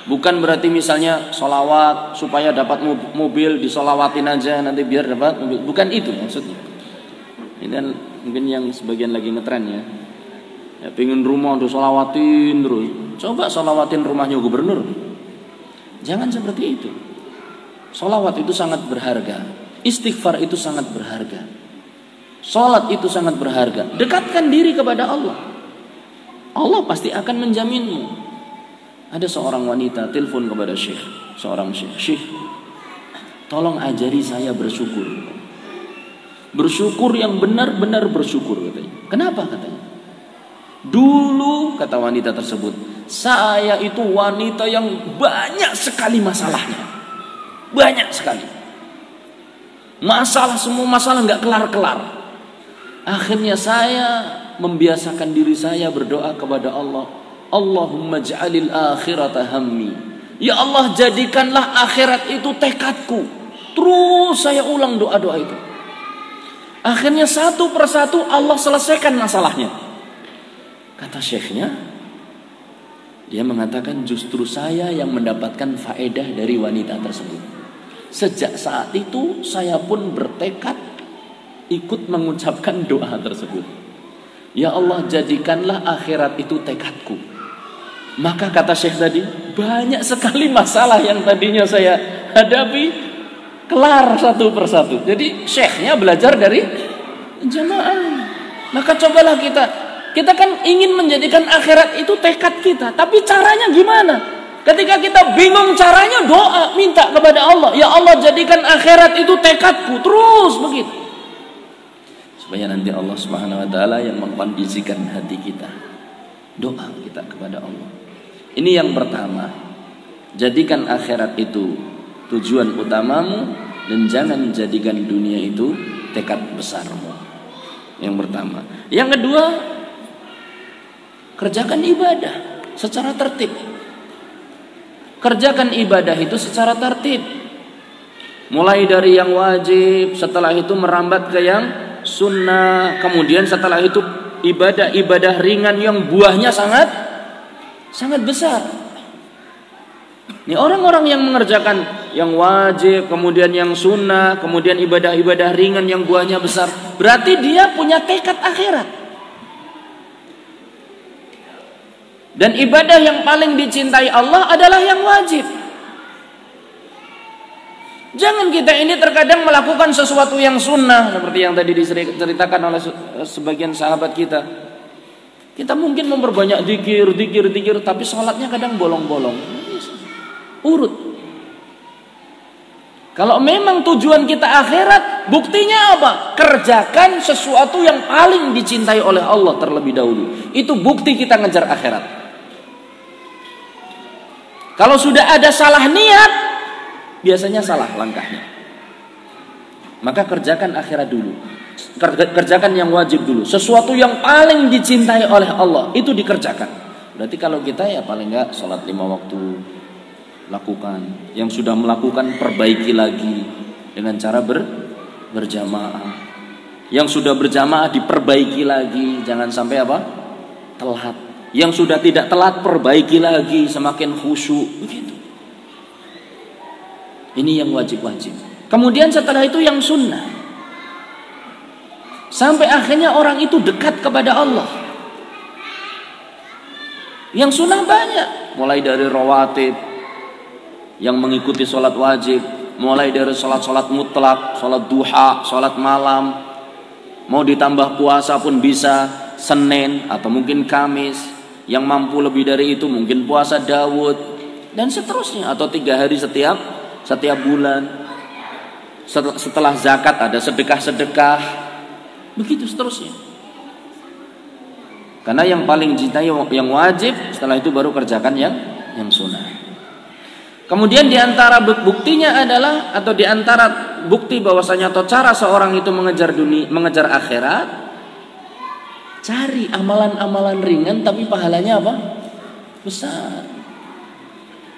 [SPEAKER 1] Bukan berarti misalnya sholawat supaya dapat mobil, disolawatin aja nanti biar dapat mobil. Bukan itu maksudnya. Ini kan mungkin yang sebagian lagi ngetren ya. Ya pengen rumah disolawatin terus. Coba solawatin rumahnya gubernur. Jangan seperti itu. Sholawat itu sangat berharga. Istighfar itu sangat berharga. Sholat itu sangat berharga. Dekatkan diri kepada Allah. Allah pasti akan menjaminmu. Ada seorang wanita telepon kepada Syekh, seorang Syekh, Syekh, tolong ajari saya bersyukur. Bersyukur yang benar-benar bersyukur katanya. Kenapa katanya? Dulu kata wanita tersebut, saya itu wanita yang banyak sekali masalahnya, banyak sekali. Semua masalah nggak kelar-kelar. Akhirnya saya membiasakan diri saya berdoa kepada Allah. Allahumma ja'alil akhirata hammi. Ya Allah, jadikanlah akhirat itu tekadku. Terus saya ulang doa-doa itu. Akhirnya satu persatu Allah selesaikan masalahnya. Kata syekhnya, dia mengatakan justru saya yang mendapatkan faedah dari wanita tersebut. Sejak saat itu saya pun bertekad ikut mengucapkan doa tersebut. Ya Allah, jadikanlah akhirat itu tekadku. Maka kata Syekh tadi, banyak sekali masalah yang tadinya saya hadapi kelar satu persatu. Jadi Syekhnya belajar dari jamaah. Maka cobalah kita kan ingin menjadikan akhirat itu tekad kita, tapi caranya gimana? Ketika kita bingung caranya, doa, minta kepada Allah, ya Allah jadikan akhirat itu tekadku, terus begitu. Supaya nanti Allah Subhanahu wa Ta'ala yang mengkondisikan hati kita. Doa kita kepada Allah. Ini yang pertama. Jadikan akhirat itu tujuan utamamu dan jangan jadikan dunia itu tekad besarmu. yang pertama. Yang kedua, kerjakan ibadah secara tertib. Kerjakan ibadah itu secara tertib. Mulai dari yang wajib, setelah itu merambat ke yang sunnah, kemudian setelah itu ibadah-ibadah ringan yang buahnya sangat besar. Ini orang-orang yang mengerjakan yang wajib, kemudian yang sunnah, kemudian ibadah-ibadah ringan yang buahnya besar, berarti dia punya tekad akhirat. Dan ibadah yang paling dicintai Allah adalah yang wajib. Jangan kita ini terkadang melakukan sesuatu yang sunnah, seperti yang tadi diceritakan oleh sebagian sahabat kita. Kita mungkin memperbanyak zikir, tapi sholatnya kadang bolong-bolong. Urut. Kalau memang tujuan kita akhirat, buktinya apa? Kerjakan sesuatu yang paling dicintai oleh Allah terlebih dahulu. Itu bukti kita ngejar akhirat. Kalau sudah ada salah niat, biasanya salah langkahnya. Maka kerjakan akhirat dulu. Kerjakan yang wajib dulu. Sesuatu yang paling dicintai oleh Allah, itu dikerjakan. Berarti kalau kita ya paling enggak sholat 5 waktu, lakukan. Yang sudah melakukan, perbaiki lagi dengan cara berjamaah. Yang sudah berjamaah diperbaiki lagi, jangan sampai apa? Telat. Yang sudah tidak telat, perbaiki lagi, semakin khusyuk begitu. Ini yang wajib-wajib. Kemudian setelah itu yang sunnah. Sampai akhirnya orang itu dekat kepada Allah. Yang sunnah banyak, mulai dari rawatib yang mengikuti sholat wajib, mulai dari sholat mutlak, sholat duha, sholat malam, mau ditambah puasa pun bisa, Senin atau mungkin Kamis, yang mampu lebih dari itu mungkin puasa Daud, dan seterusnya, atau 3 hari setiap bulan. Setelah zakat ada sedekah, begitu seterusnya. Karena yang paling dicintai yang wajib, setelah itu baru kerjakan yang sunnah. Kemudian diantara buktinya adalah, atau diantara bukti bahwasanya atau cara seorang itu mengejar akhirat, cari amalan-amalan ringan tapi pahalanya apa? Besar.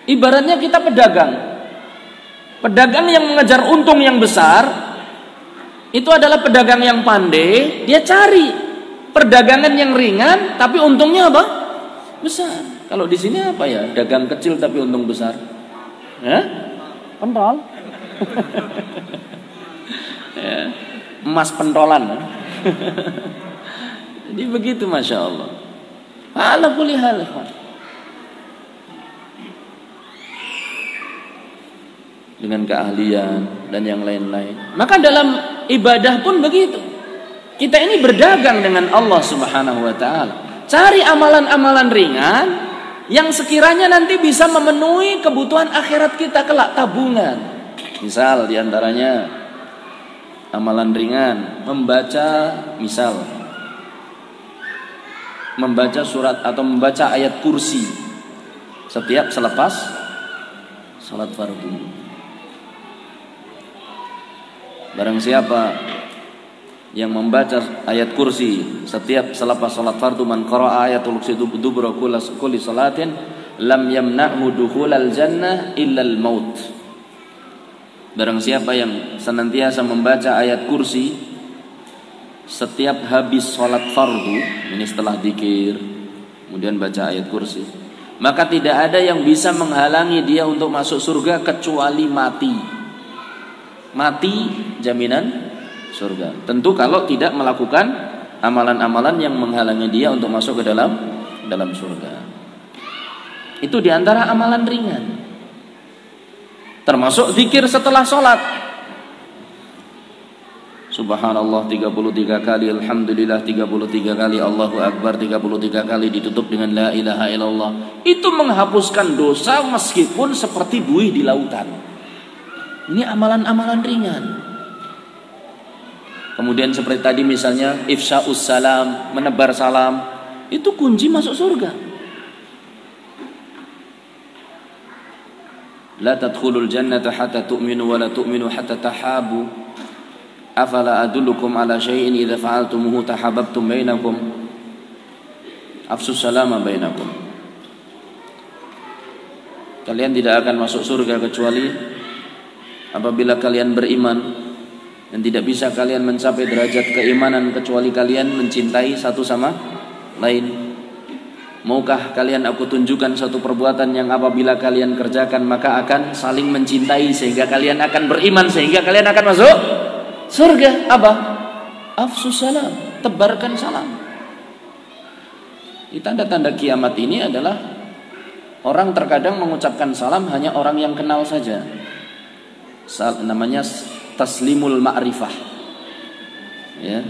[SPEAKER 1] Ibaratnya kita pedagang yang mengejar untung yang besar, itu adalah pedagang yang pandai. Dia cari perdagangan yang ringan tapi untungnya apa? Besar. Kalau di sini apa ya? Dagang kecil tapi untung besar. Ya? Pentol. Ya. Emas pentolan. Jadi begitu, Masya Allah. Ala kulli hal. Dengan keahlian dan yang lain-lain. Maka dalam ibadah pun begitu. Kita ini berdagang dengan Allah Subhanahu wa taala. Cari amalan-amalan ringan yang sekiranya nanti bisa memenuhi kebutuhan akhirat kita kelak, tabungan. Misal diantaranya amalan ringan, membaca surat atau membaca ayat kursi setiap selepas salat fardu. Barang siapa yang membaca ayat kursi setiap selepas salat fardu, man qara'a ayatul kursi dubura kulli salatin lam yamna'hu dukhulal jannah illa al maut. Barang siapa yang senantiasa membaca ayat kursi setiap habis salat fardu, ini setelah zikir kemudian baca ayat kursi, maka tidak ada yang bisa menghalangi dia untuk masuk surga kecuali mati. Mati jaminan surga. Tentu kalau tidak melakukan amalan-amalan yang menghalangi dia untuk masuk ke dalam surga. Itu diantara amalan ringan. Termasuk zikir setelah sholat. Subhanallah 33 kali, Alhamdulillah 33 kali, Allahu Akbar 33 kali, ditutup dengan la ilaha illallah. Itu menghapuskan dosa meskipun seperti buih di lautan. Ini amalan-amalan ringan. Kemudian seperti tadi misalnya ifsya'us salam, menebar salam, itu kunci masuk surga. La tadkhulul jannata hatta tu'minu wa la tu'minu hatta tahabu. Afala adullukum ala syai'in idza fa'altumuhu tahabbtum bainakum afsus salama bainakum. Kalian tidak akan masuk surga kecuali apabila kalian beriman, dan tidak bisa kalian mencapai derajat keimanan kecuali kalian mencintai satu sama lain. Maukah kalian aku tunjukkan satu perbuatan yang apabila kalian kerjakan maka akan saling mencintai sehingga kalian akan beriman, sehingga kalian akan masuk surga? Apa? Afsus salam, tebarkan salam. Di tanda-tanda kiamat ini adalah orang terkadang mengucapkan salam hanya orang yang kenal saja. Namanya taslimul ma'rifah. Ya,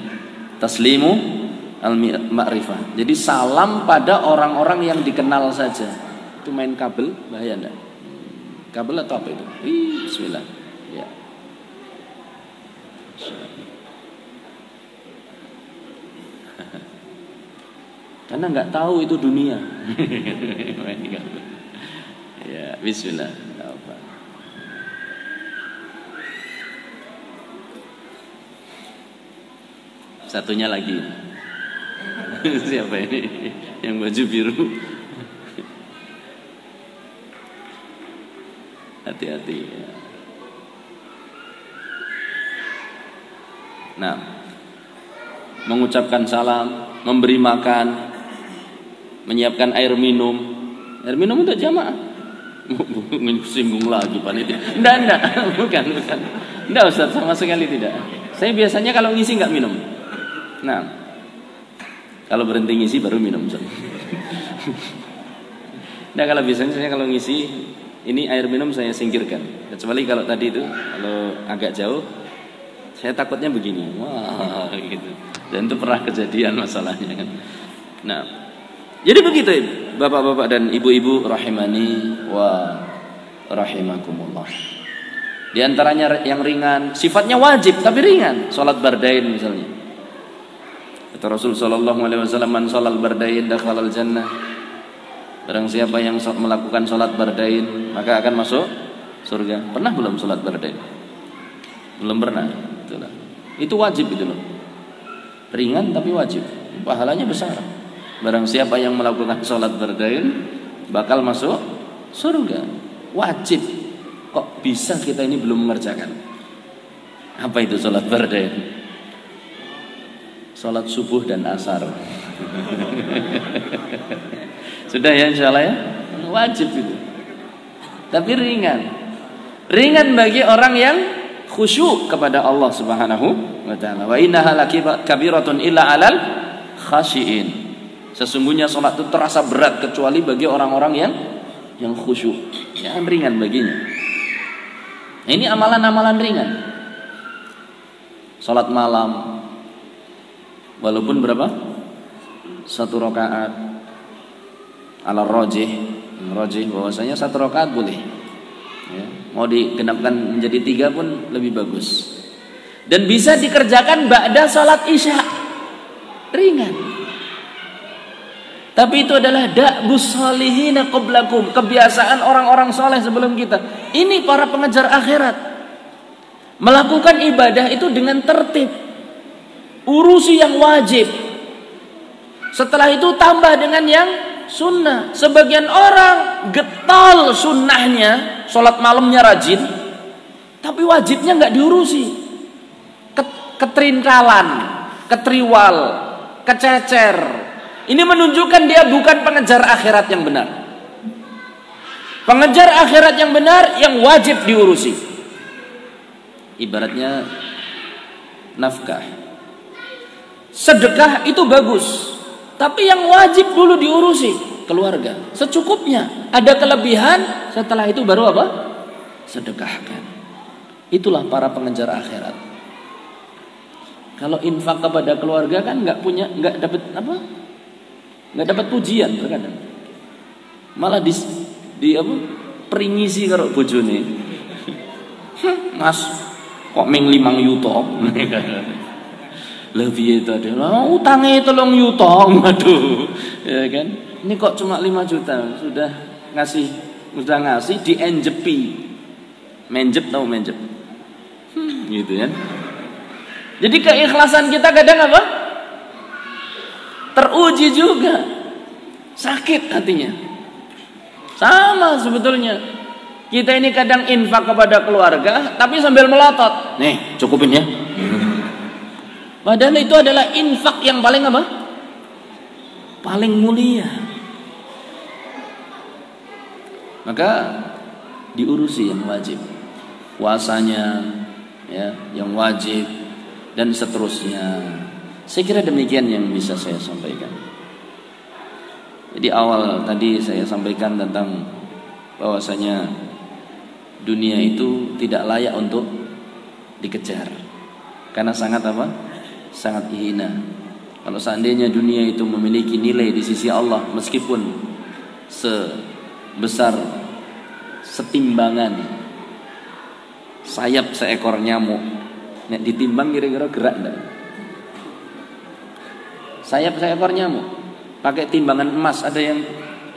[SPEAKER 1] taslimu al-ma'rifah. Jadi salam pada orang-orang yang dikenal saja. Itu main kabel, bahaya enggak? Kabel atau apa itu? Bismillah. Ya. Karena nggak tahu itu dunia. Ya, bismillah. Satunya lagi. Siapa ini? Yang baju biru. Hati-hati. Nah, mengucapkan salam, memberi makan, menyiapkan air minum. Air minum untuk jamaah. Singgung lagi panitia. Enggak, bukan. Enggak Ustaz, sama sekali tidak. Saya biasanya kalau ngisi enggak minum. Nah, kalau berhenti ngisi baru minum Ustaz. Nah, kalau biasanya saya kalau ngisi ini air minum saya singkirkan. Kecuali kalau tadi itu kalau agak jauh saya takutnya begini. Wah, gitu. Dan itu pernah kejadian masalahnya kan. Nah, jadi begitu bapak-bapak dan ibu-ibu rahimani wa rahimakumullah. Di antaranya yang ringan, sifatnya wajib tapi ringan, salat bardain misalnya. Kata Rasul sallallahu alaihi wasallam, man shalal bardain dakhalal jannah. Barang siapa yang melakukan salat bardain maka akan masuk surga. Pernah belum salat bardain? Belum pernah. Itulah. Itu wajib itu loh. Ringan tapi wajib. Pahalanya besar. Barang siapa yang melakukan salat bardain bakal masuk surga. Wajib. Kok bisa kita ini belum mengerjakan? Apa itu salat bardain? Salat subuh dan asar. Sudah ya insyaallah ya. Wajib itu. Tapi ringan. Ringan bagi orang yang khusyuk kepada Allah Subhanahu wa taala. Wa innaha lakabiratun illa 'alal khashiin. Sesungguhnya salat itu terasa berat kecuali bagi orang-orang yang khusyuk. Yang ringan baginya. Ini amalan-amalan ringan. Salat malam walaupun berapa? 1 rakaat. Ala rajih bahwasanya 1 rakaat boleh. Ya, mau digenapkan menjadi 3 pun lebih bagus. Dan bisa dikerjakan ba'da salat isya. Ringan. Tapi itu adalah da'bus salihina qablakum, kebiasaan orang-orang soleh sebelum kita. Ini para pengejar akhirat. Melakukan ibadah itu dengan tertib. Urusi yang wajib. Setelah itu tambah dengan yang sunnah. Sebagian orang getol sunnahnya, sholat malamnya rajin, tapi wajibnya nggak diurusi. Ketrinkalan, ketriwal, kececer. Ini menunjukkan dia bukan pengejar akhirat yang benar. Pengejar akhirat yang benar yang wajib diurusi. Ibaratnya nafkah. Sedekah itu bagus, tapi yang wajib dulu diurusi keluarga, secukupnya. Ada kelebihan, setelah itu baru apa? Sedekahkan. Itulah para pengejar akhirat. Kalau infak kepada keluarga kan nggak dapat apa? Nggak dapat pujian terkadang. Malah di apa? Peringisi karo bojone. Mas, kok ming 5 yuto? Lebih itu ada. Utangnya 3 yuto, waduh. Ya kan? Ini kok cuma 5 juta, sudah ngasih dienjepi. Menjep tahu menjep? Gitu kan. Jadi keikhlasan kita kadang apa? Teruji juga. Sakit hatinya. Sama sebetulnya. Kita ini kadang infak kepada keluarga, tapi sambil melotot. Nih, cukupin ya. Padahal itu adalah infak yang paling apa? Paling mulia. Maka diurusi yang wajib. Puasanya, ya, yang wajib, dan seterusnya. Saya kira demikian yang bisa saya sampaikan. Jadi awal tadi saya sampaikan tentang bahwasanya dunia itu tidak layak untuk dikejar, karena sangat apa? Sangat hina. Kalau seandainya dunia itu memiliki nilai di sisi Allah, meskipun sebesar setimbangan sayap seekor nyamuk, nek ditimbang kira-kira gerak enggak? Sayap seekor nyamuk pakai timbangan emas, ada yang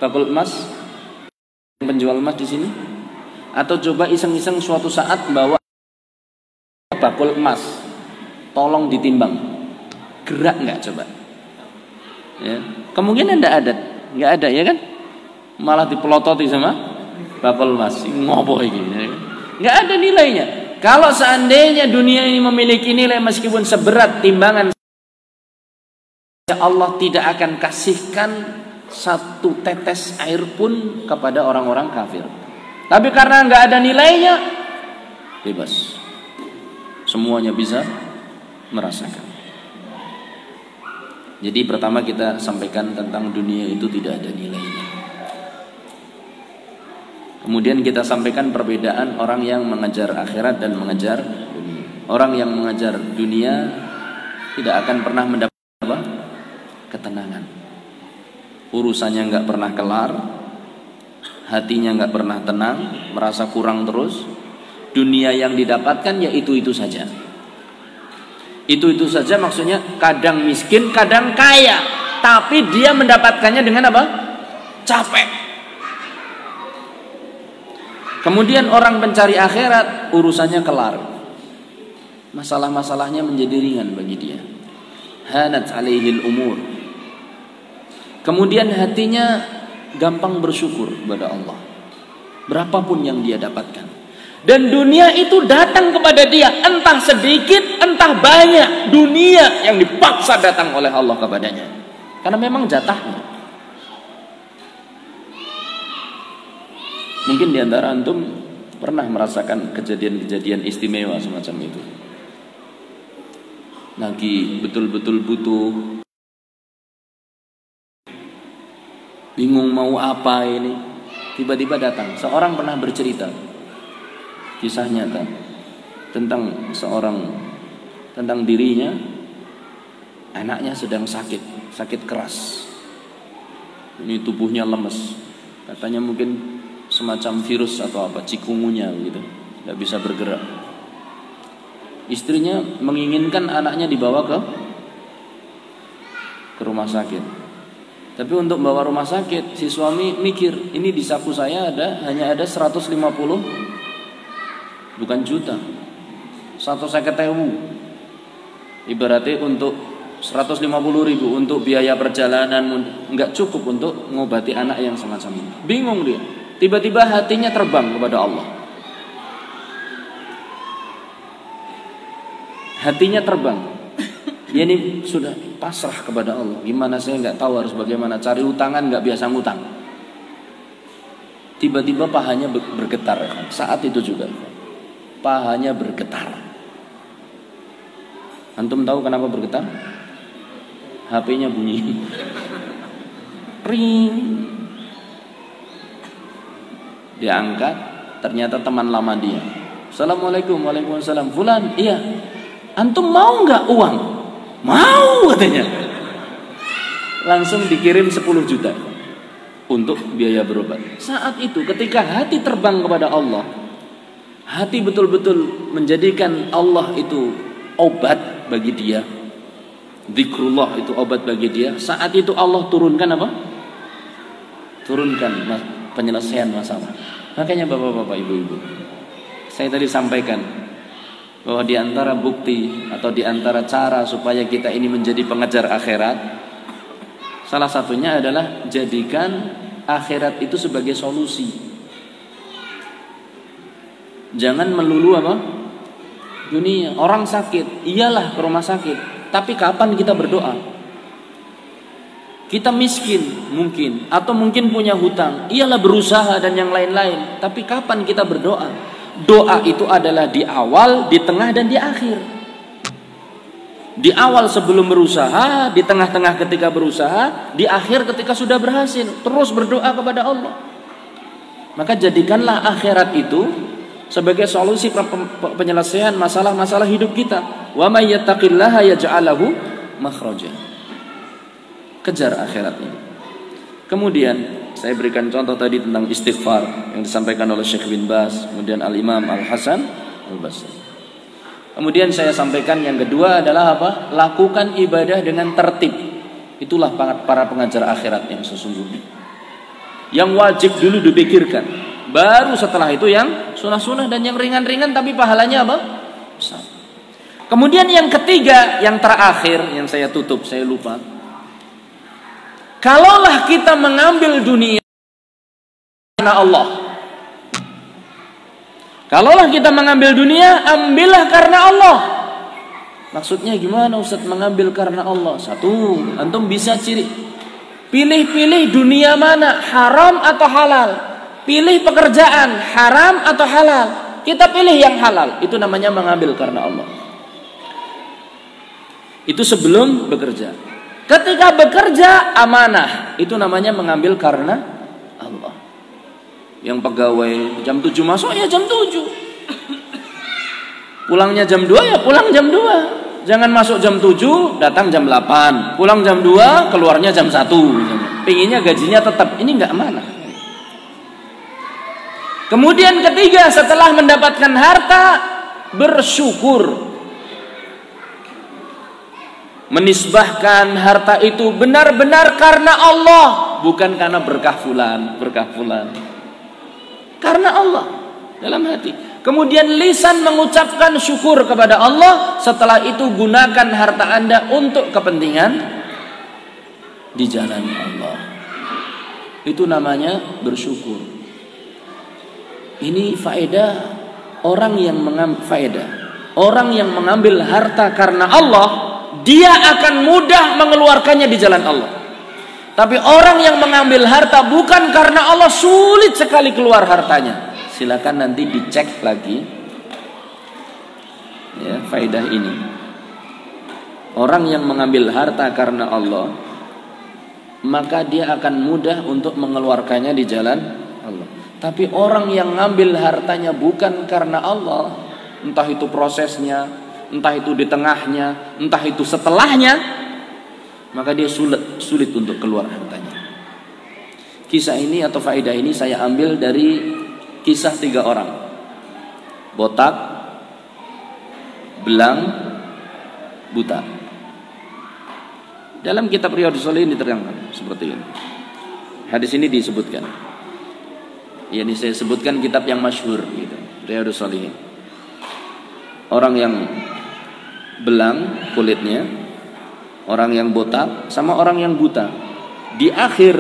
[SPEAKER 1] bakul emas, penjual emas di sini? Atau coba iseng-iseng suatu saat bawa bakul emas, tolong ditimbang, gerak nggak coba? Ya, kemungkinan nggak ada ya kan? Malah dipelototi sama bakul emas, ngopo ini? Nggak ada nilainya. Kalau seandainya dunia ini memiliki nilai meskipun seberat timbangan, Allah tidak akan kasihkan satu tetes air pun kepada orang-orang kafir. Tapi karena nggak ada nilainya, bebas. Semuanya bisa merasakan. Jadi pertama kita sampaikan tentang dunia itu tidak ada nilainya. Kemudian kita sampaikan perbedaan orang yang mengejar akhirat dan mengejar dunia. Orang yang mengejar dunia tidak akan pernah mendapat apa? Ketenangan. Urusannya nggak pernah kelar, hatinya nggak pernah tenang, merasa kurang terus. Dunia yang didapatkan ya itu saja. Itu saja maksudnya kadang miskin, kadang kaya, tapi dia mendapatkannya dengan apa? Capek. Kemudian orang pencari akhirat urusannya kelar. Masalah-masalahnya menjadi ringan bagi dia. Hanat alaihil umur. Kemudian hatinya gampang bersyukur kepada Allah, berapapun yang dia dapatkan. Dan dunia itu datang kepada dia, entah sedikit, entah banyak. Dunia yang dipaksa datang oleh Allah kepadanya, karena memang jatahnya. Mungkin diantara antum pernah merasakan kejadian-kejadian istimewa semacam itu. Lagi betul-betul butuh, bingung mau apa ini, tiba-tiba datang. Seorang pernah bercerita kisah nyata tentang dirinya, anaknya sedang sakit keras. Ini tubuhnya lemes, katanya mungkin semacam virus atau apa, cikungunya gitu, nggak bisa bergerak. Istrinya menginginkan anaknya dibawa ke rumah sakit. Tapi untuk bawa rumah sakit, si suami mikir, ini di saku saya hanya ada 150, bukan juta, 150.000. Ibaratnya untuk 150.000 untuk biaya perjalanan, nggak cukup untuk mengobati anak yang semacam ini. Bingung dia. Tiba-tiba hatinya terbang kepada Allah. Hatinya terbang. Dia ini sudah pasrah kepada Allah. Gimana saya nggak tahu harus bagaimana, cari utangan nggak biasa ngutang. Tiba-tiba pahanya bergetar. Saat itu juga pahanya bergetar. Antum tahu kenapa bergetar? HP-nya bunyi. Ring. Dia angkat, ternyata teman lama dia. Assalamualaikum. Waalaikumsalam. Fulan, iya. Antum mau nggak uang? Mau katanya. Langsung dikirim 10 juta untuk biaya berobat. Saat itu ketika hati terbang kepada Allah, hati betul-betul menjadikan Allah itu obat bagi dia, zikrullah itu obat bagi dia. Saat itu Allah turunkan apa? Turunkan penyelesaian masalah. Makanya bapak-bapak, ibu-ibu, saya tadi sampaikan bahwa di antara bukti atau di antara cara supaya kita ini menjadi pengejar akhirat, salah satunya adalah jadikan akhirat itu sebagai solusi. Jangan melulu apa? Dunia. Orang sakit, iyalah ke rumah sakit, tapi kapan kita berdoa? Kita miskin mungkin, atau mungkin punya hutang, iyalah berusaha dan yang lain-lain, tapi kapan kita berdoa? Doa itu adalah di awal, di tengah, dan di akhir. Di awal sebelum berusaha, di tengah-tengah ketika berusaha, di akhir ketika sudah berhasil. Terus berdoa kepada Allah. Maka jadikanlah akhirat itu sebagai solusi penyelesaian masalah-masalah hidup kita. Wa may yattaqillaha yaj'al lahu makhraja. Kejar akhirat ini. Kemudian saya berikan contoh tadi tentang istighfar yang disampaikan oleh Syekh bin Baz, kemudian Al-Imam Al-Hasan Al-Basri. Kemudian saya sampaikan yang kedua adalah apa? Lakukan ibadah dengan tertib. Itulah para pengajar akhirat yang sesungguhnya. Yang wajib dulu dipikirkan, baru setelah itu yang sunah-sunah dan yang ringan-ringan tapi pahalanya apa? Besar. Kemudian yang ketiga, yang terakhir yang saya tutup, saya lupa. Kalaulah kita mengambil dunia karena Allah. Kalaulah kita mengambil dunia, ambillah karena Allah. Maksudnya gimana Ustaz mengambil karena Allah? Satu, antum bisa ciri. Pilih-pilih dunia mana, haram atau halal. Pilih pekerjaan, haram atau halal. Kita pilih yang halal. Itu namanya mengambil karena Allah. Itu sebelum bekerja. Ketika bekerja amanah, itu namanya mengambil karena Allah. Yang pegawai jam 7 masuk ya jam 7. Pulangnya jam 2 ya pulang jam 2. Jangan masuk jam 7, datang jam 8. Pulang jam 2, keluarnya jam 1 misalnya. Pengennya gajinya tetap, ini enggak amanah. Kemudian ketiga, setelah mendapatkan harta, bersyukur. Menisbahkan harta itu benar-benar karena Allah, bukan karena berkah fulan. Karena Allah dalam hati. Kemudian lisan mengucapkan syukur kepada Allah. Setelah itu gunakan harta Anda untuk kepentingan di jalan Allah. Itu namanya bersyukur. Ini faedah orang yang mengambil harta karena Allah, dia akan mudah mengeluarkannya di jalan Allah. Tapi orang yang mengambil harta bukan karena Allah, sulit sekali keluar hartanya. Silakan nanti dicek lagi ya, faedah ini. Orang yang mengambil harta karena Allah, maka dia akan mudah untuk mengeluarkannya di jalan Allah. Tapi orang yang ngambil hartanya bukan karena Allah, entah itu prosesnya, entah itu di tengahnya, entah itu setelahnya, maka dia sulit untuk keluar hartanya. Kisah ini atau faedah ini saya ambil dari kisah 3 orang. Botak, belang, buta. Dalam kitab Riyadhus Shalihin diterangkan seperti ini. Hadis ini disebutkan. Ya, ini saya sebutkan kitab yang masyhur gitu, Riyadhus Shalihin. Orang yang belang kulitnya, orang yang botak, sama orang yang buta. Di akhir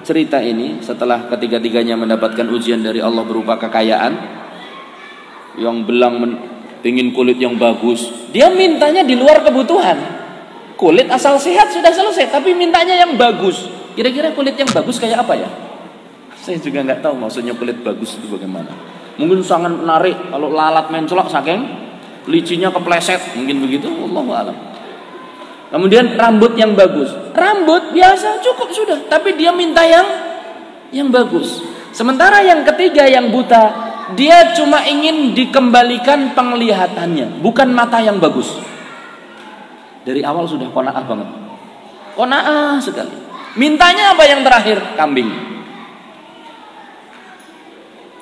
[SPEAKER 1] cerita ini, setelah ketiga-tiganya mendapatkan ujian dari Allah berupa kekayaan, yang belang ingin kulit yang bagus, dia mintanya di luar kebutuhan. Kulit asal sehat sudah selesai, tapi mintanya yang bagus. Kira-kira kulit yang bagus kayak apa ya? Saya juga nggak tahu maksudnya kulit bagus itu bagaimana. Mungkin sangat menarik kalau lalat mencolok saking licinya kepleset, mungkin begitu, wallahu a'lam. Kemudian rambut yang bagus, rambut biasa cukup sudah, tapi dia minta yang bagus. Sementara yang ketiga yang buta, dia cuma ingin dikembalikan penglihatannya, bukan mata yang bagus. Dari awal sudah qanaah banget, qanaah sekali. Mintanya apa yang terakhir? Kambing.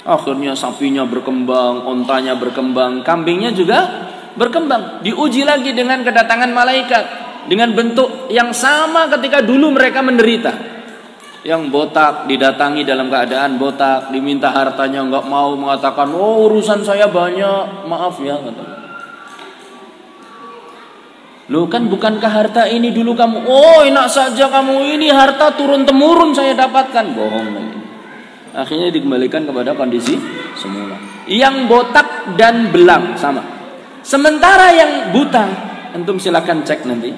[SPEAKER 1] Akhirnya sapinya berkembang, ontanya berkembang, kambingnya juga berkembang. Diuji lagi dengan kedatangan malaikat dengan bentuk yang sama ketika dulu mereka menderita. Yang botak didatangi dalam keadaan botak, diminta hartanya nggak mau, mengatakan, oh urusan saya banyak, maaf ya. Loh kan bukankah harta ini dulu kamu, oh enak saja kamu, ini harta turun-temurun saya dapatkan. Bohong lagi. Akhirnya dikembalikan kepada kondisi semula. Yang botak dan belang sama. Sementara yang buta, antum silakan cek nanti.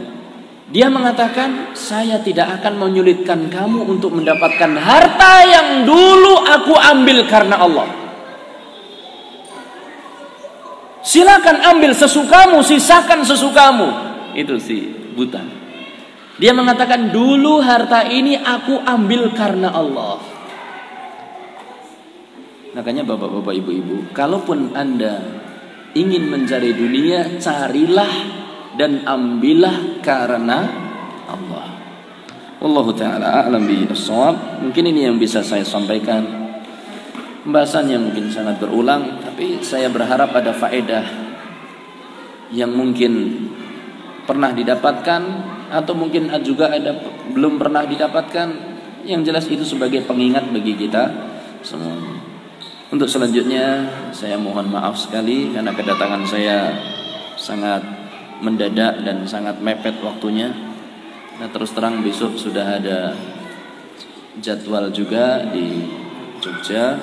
[SPEAKER 1] Dia mengatakan, saya tidak akan menyulitkan kamu untuk mendapatkan harta yang dulu aku ambil karena Allah. Silakan ambil sesukamu, sisakan sesukamu. Itu si buta. Dia mengatakan, dulu harta ini aku ambil karena Allah. Makanya bapak-bapak, ibu-ibu, kalaupun Anda ingin mencari dunia, carilah dan ambillah karena Allah. Wallahu ta'ala a'lam bishawab. Mungkin ini yang bisa saya sampaikan. Pembahasan yang mungkin sangat berulang, tapi saya berharap ada faedah yang mungkin pernah didapatkan atau mungkin juga ada belum pernah didapatkan. Yang jelas itu sebagai pengingat bagi kita semua. Untuk selanjutnya saya mohon maaf sekali karena kedatangan saya sangat mendadak dan sangat mepet waktunya. Nah, terus terang besok sudah ada jadwal juga di Jogja.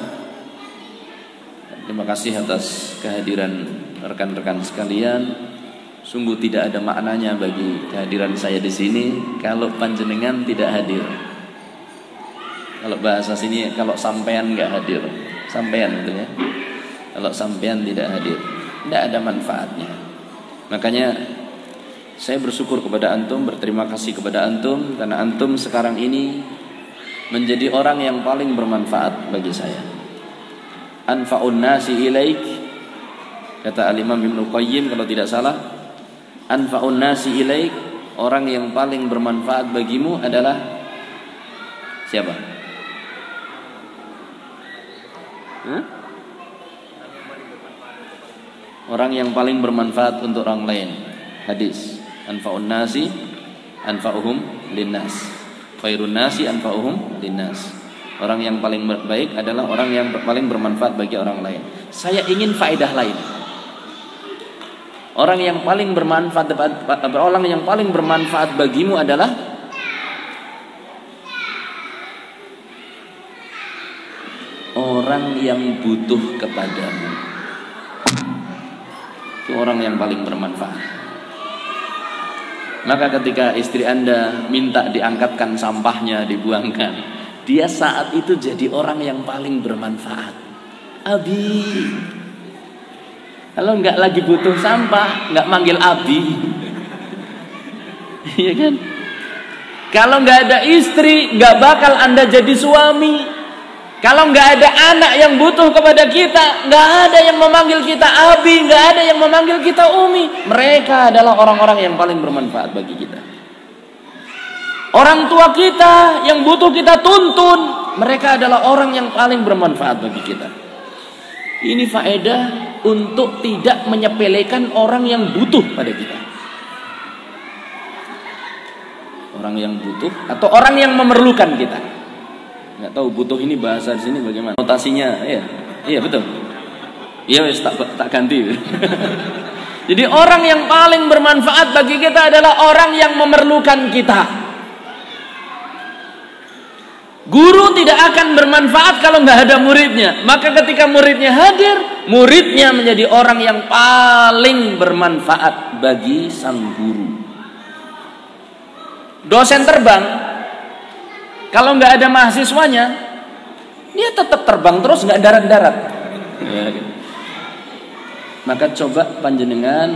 [SPEAKER 1] Terima kasih atas kehadiran rekan-rekan sekalian. Sungguh tidak ada maknanya bagi kehadiran saya di sini kalau panjenengan tidak hadir. Kalau bahasa sini, kalau sampean nggak hadir, sampean gitu ya. Kalau sampean tidak hadir, tidak ada manfaatnya. Makanya saya bersyukur kepada antum, berterima kasih kepada antum karena antum sekarang ini menjadi orang yang paling bermanfaat bagi saya. Anfa'un nasi ilaik, kata Al-Imam Ibnu Qayyim kalau tidak salah. Anfa'un nasi ilaik, orang yang paling bermanfaat bagimu adalah siapa? Orang yang paling bermanfaat untuk orang lain. Hadis, anfa'un nasi anfa'uhum linnas, khairun nasi anfa'uhum linnas. Orang yang paling baik adalah orang yang paling bermanfaat bagi orang lain. Saya ingin faedah lain. Orang yang paling bermanfaat bagimu adalah orang yang butuh kepadamu. Itu orang yang paling bermanfaat. Maka ketika istri Anda minta diangkatkan sampahnya, dibuangkan, dia saat itu jadi orang yang paling bermanfaat. Abi, kalau nggak lagi butuh sampah, nggak manggil Abi, iya kan? Kalau nggak ada istri, nggak bakal Anda jadi suami. Kalau nggak ada anak yang butuh kepada kita, nggak ada yang memanggil kita Abi, nggak ada yang memanggil kita Umi. Mereka adalah orang-orang yang paling bermanfaat bagi kita. Orang tua kita yang butuh kita tuntun, mereka adalah orang yang paling bermanfaat bagi kita. Ini faedah untuk tidak menyepelekan orang yang butuh pada kita. Orang yang butuh atau orang yang memerlukan kita. Nggak tahu butuh ini bahasa di sini bagaimana? Notasinya, iya betul. Iya wes tak ganti. Jadi orang yang paling bermanfaat bagi kita adalah orang yang memerlukan kita. Guru tidak akan bermanfaat kalau nggak ada muridnya. Maka ketika muridnya hadir, muridnya menjadi orang yang paling bermanfaat bagi sang guru. Dosen terbang, kalau nggak ada mahasiswanya, dia tetap terbang terus, nggak darat-darat. Maka coba panjenengan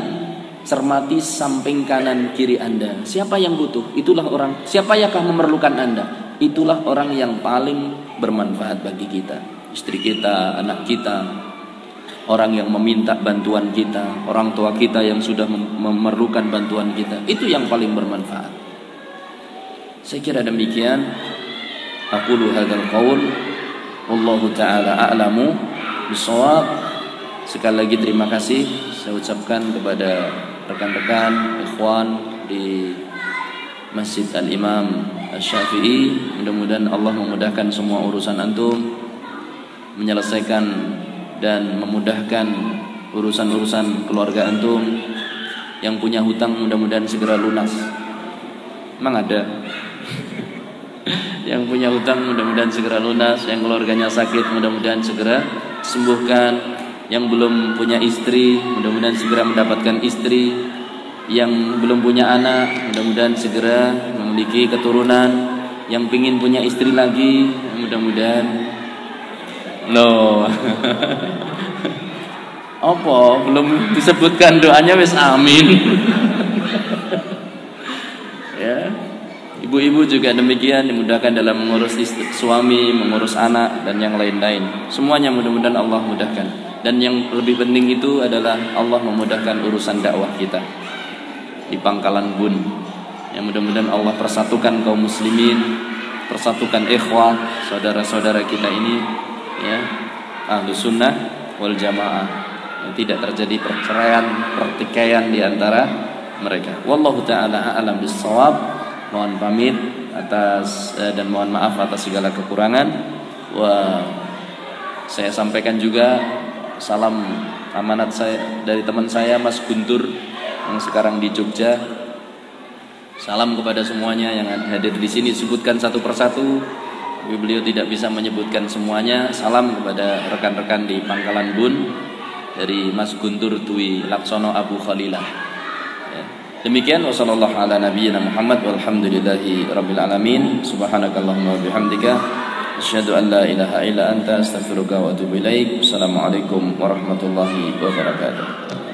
[SPEAKER 1] cermati samping kanan kiri Anda. Siapa yang butuh? Itulah orang. Siapa yang memerlukan Anda? Itulah orang yang paling bermanfaat bagi kita. Istri kita, anak kita, orang yang meminta bantuan kita, orang tua kita yang sudah memerlukan bantuan kita. Itu yang paling bermanfaat. Saya kira demikian. Aqulu hadzal qaul wallahu taala a'lamu bishawab. Sekali lagi terima kasih saya ucapkan kepada rekan-rekan ikhwan di Masjid Al-Imam Asy-Syafi'i. Mudah-mudahan Allah memudahkan semua urusan antum, menyelesaikan dan memudahkan urusan-urusan keluarga antum, Yang punya hutang mudah-mudahan segera lunas. Emang ada? Yang punya hutang mudah-mudahan segera lunas. Yang keluarganya sakit mudah-mudahan segera sembuhkan. Yang belum punya istri mudah-mudahan segera mendapatkan istri. Yang belum punya anak mudah-mudahan segera memiliki keturunan. Yang pingin punya istri lagi mudah-mudahan loh. Apa belum disebutkan doanya wis amin. Ya, ibu-ibu juga demikian, dimudahkan dalam mengurus suami, mengurus anak dan yang lain-lain. Semuanya mudah-mudahan Allah mudahkan. Dan yang lebih penting itu adalah Allah memudahkan urusan dakwah kita di Pangkalan Bun. Yang mudah-mudahan Allah persatukan kaum muslimin, persatukan ikhwah, saudara-saudara kita ini, ya, Ahlus Sunnah wal Jamaah. Tidak terjadi perceraian, pertikaian di antara mereka. Wallahu taala a'lam bissawab. Mohon pamit atas dan mohon maaf atas segala kekurangan. Saya sampaikan juga salam amanat saya dari teman saya Mas Guntur yang sekarang di Jogja. Salam kepada semuanya yang hadir di sini, sebutkan satu persatu. Beliau tidak bisa menyebutkan semuanya. Salam kepada rekan-rekan di Pangkalan Bun dari Mas Guntur Dwi Laksono Abu Khalilah. Ya. Demikian wasallallahu ala nabiyyina Muhammad walhamdulillahi rabbil alamin. Subhanakallahumma bihamdika asyhadu an la ilaha illa anta astaghfiruka wa atubu ilaik. Assalamualaikum warahmatullahi wabarakatuh.